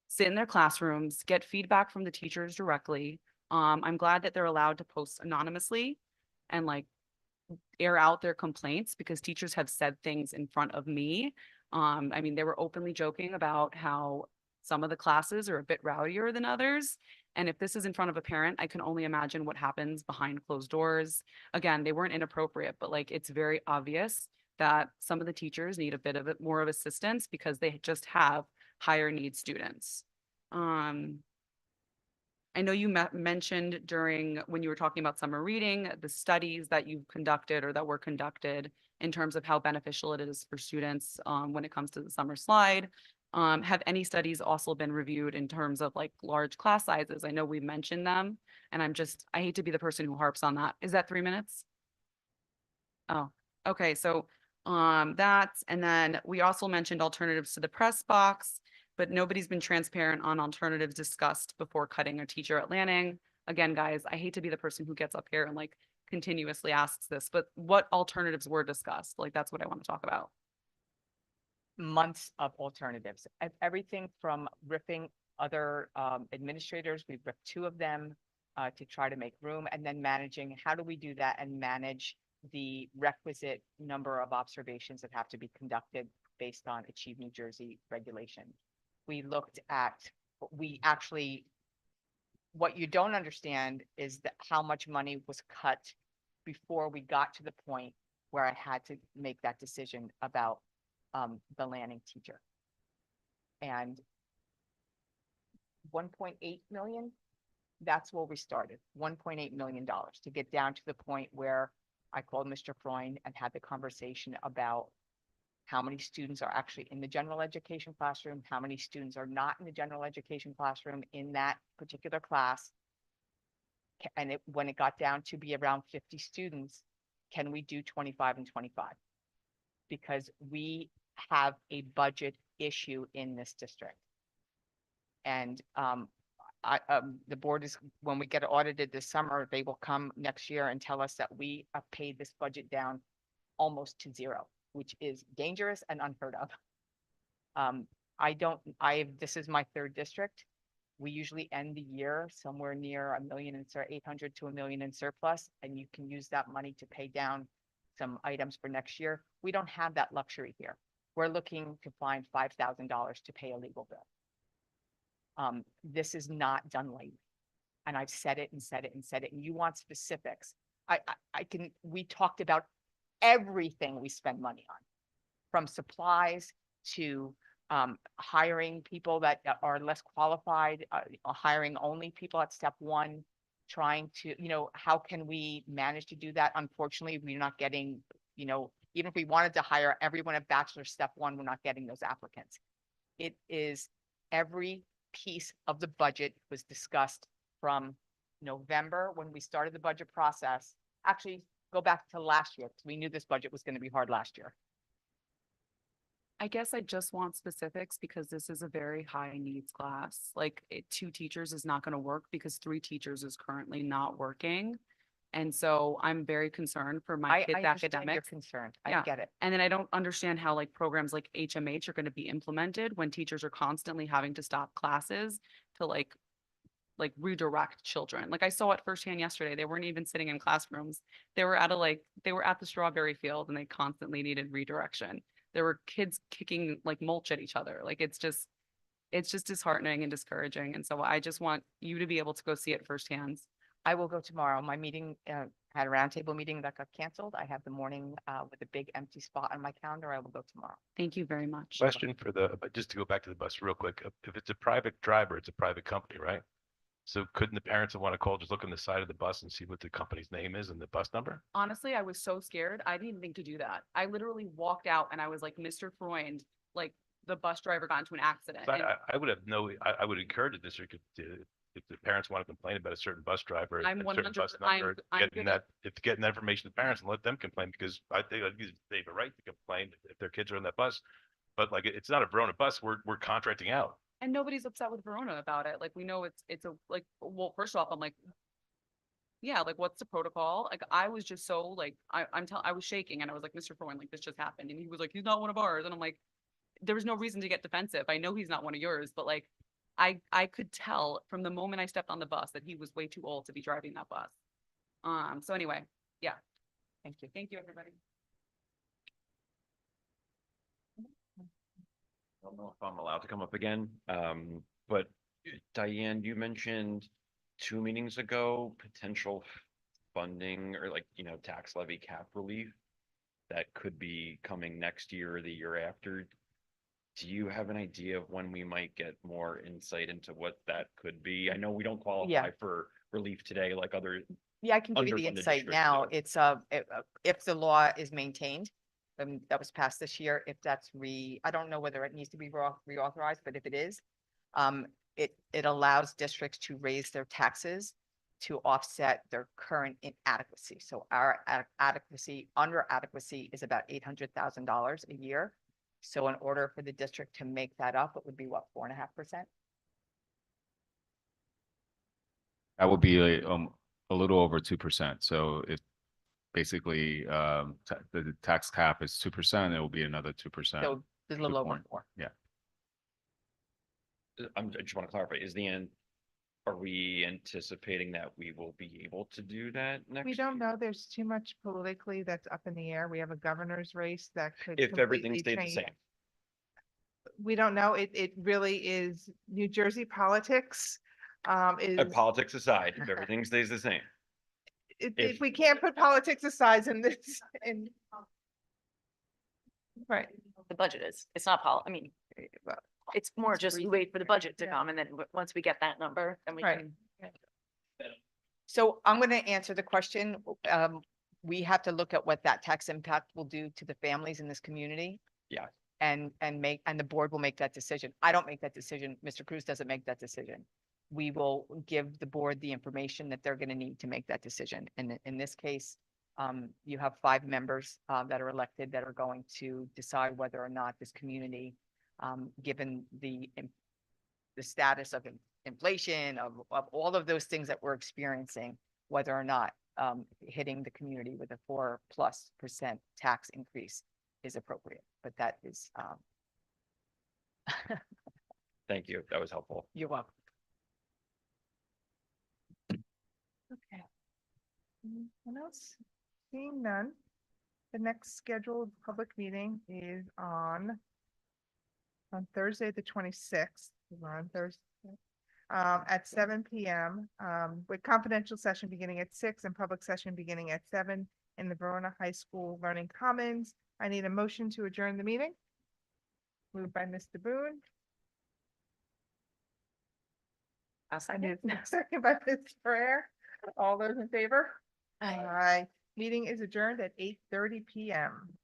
sit in their classrooms, get feedback from the teachers directly. I'm glad that they're allowed to post anonymously and air out their complaints, because teachers have said things in front of me. I mean, they were openly joking about how some of the classes are a bit rowdier than others. And if this is in front of a parent, I can only imagine what happens behind closed doors. Again, they weren't inappropriate, but it's very obvious that some of the teachers need a bit of more of assistance because they just have higher need students. I know you mentioned when you were talking about summer reading, the studies that you've conducted or that were conducted in terms of how beneficial it is for students when it comes to the summer slide. Have any studies also been reviewed in terms of large class sizes? I know we mentioned them, and I hate to be the person who harps on that. Is that 3 minutes? Oh, okay. So and then we also mentioned alternatives to the press box, but nobody's been transparent on alternatives discussed before cutting a teacher at Lanning. Again, guys, I hate to be the person who gets up here and continuously asks this, but what alternatives were discussed? That's what I want to talk about. Months of alternatives, everything from ripping other administrators. We've ripped 2 of them to try to make room, and then managing, how do we do that and manage the requisite number of observations that have to be conducted based on Achieve New Jersey regulation. We looked at, what you don't understand is that how much money was cut before we got to the point where I had to make that decision about the Lanning teacher. And 1.8 million, that's where we started, $1.8 million, to get down to the point where I called Mr. Freund and had the conversation about how many students are actually in the general education classroom, how many students are not in the general education classroom in that particular class. And when it got down to be around 50 students, can we do 25 and 25? Because we have a budget issue in this district. And the board is, when we get audited this summer, they will come next year and tell us that we have paid this budget down almost to 0, which is dangerous and unheard of. This is my 3rd district. We usually end the year somewhere near $1 million and 800 to $1 million in surplus, and you can use that money to pay down some items for next year. We don't have that luxury here. We're looking to find $5,000 to pay a legal bill. This is not done lately. And I've said it and said it and said it. And you want specifics. We talked about everything we spend money on, from supplies to hiring people that are less qualified, hiring only people at step 1, trying to, how can we manage to do that? Unfortunately, we're not getting, even if we wanted to hire everyone at bachelor step one, we're not getting those applicants. It is every piece of the budget was discussed from November when we started the budget process. Actually, go back to last year, because we knew this budget was going to be hard last year. I guess I just want specifics because this is a very high needs class. Like 2 teachers is not going to work because 3 teachers is currently not working. And so I'm very concerned for my kids' I understand you're academics. concerned. I Yeah. get it. And then I don't understand how like programs like HMH are going to be implemented when teachers are constantly having to stop classes to like redirect children. Like I saw it firsthand yesterday. They weren't even sitting in classrooms. They were at the strawberry field and they constantly needed redirection. There were kids kicking like mulch at each other. Like it's just disheartening and discouraging. And so I just want you to be able to go see it firsthand. I will go tomorrow. My meeting, had a roundtable meeting that got canceled. I have the morning, with a big empty spot on my calendar. I will go tomorrow. Thank you very much. Question for but just to go back to the bus real quick, if it's a private driver, it's a private company, right? So couldn't the parents want to call, just look on the side of the bus and see what the company's name is and the bus number? Honestly, I was so scared. I didn't even think to do that. I literally walked out and I was like, Mr. Freund, like the bus driver got into an accident. So And I would have I would encourage the district if the parents want to complain about a certain bus driver, I'm a certain bus 100% I'm- number, I'm getting gonna- getting that information to the parents and let them complain, because I think they have a right to complain if their kids are on that bus. But like, it's not a Verona bus, we're contracting out. And nobody's upset with Verona about it. Like, we know it's a, like, well, first off, I'm like, yeah, like, what's the protocol? Like, I was just so like, I was shaking and I was like, Mr. Freund, like, this just happened. And he was like, he's not one of ours. And I'm like, there was no reason to get defensive. I know he's not one of yours, but like, I could tell from the moment I stepped on the bus that he was way too old to be driving that bus. So anyway, yeah. Thank you. Thank you, everybody. I don't know if I'm allowed to come up again, but Diane, you mentioned 2 meetings ago, potential funding or like, tax levy cap relief that could be coming next year or the year after. Do you have an idea of when we might get more insight into what that could be? I know we don't qualify for relief today like other. Yeah, I can give you the underfunded insight districts now. do. It's, if the law is maintained, that was passed this year, if that's I don't know whether it needs to be reauthorized, but if it is, it allows districts to raise their taxes to offset their current inadequacy. So our under adequacy is about $800,000 a year. So in order for the district to make that up, it would be what, 4.5%? That would be a little over 2%. So if basically the tax cap is 2%, it will be another 2%. So a little over 4. Yeah. I just want to clarify, are we anticipating that we will be able to do that next? We don't year? know. There's too much politically that's up in the air. We have a governor's race that could. If everything completely stayed the change. same. We don't know. It really is New Jersey politics. Is, Politics aside, if everything stays the same. if- we can't put politics aside in this, right. The budget is, it's not I mean, it's more It's just you brief. wait for the budget to Yeah. come and then once we get that number, then we Right. can. So I'm going to answer the question. We have to look at what that tax impact will do to the families in this community. Yeah. And the board will make that decision. I don't make that decision. Mr. Cruz doesn't make that decision. We will give the board the information that they're going to need to make that decision. And in this case, you have 5 members that are elected that are going to decide whether or not this community, given the status of inflation, of all of those things that we're experiencing, whether or not hitting the community with a 4+% tax increase is appropriate. But that is, Thank you. That was helpful. you're welcome. Okay. Anyone else? Seeing none. The next scheduled public meeting is on Thursday, the 26th. We're on Thursday. At 7 PM, with confidential session beginning at 6 and public session beginning at 7 in the Verona High School Learning Commons. I need a motion to adjourn the meeting. Moved by Mr. Boone. I need a second by Ms. Ferrer. All those in favor? Aye. Meeting is adjourned at 8:30 PM.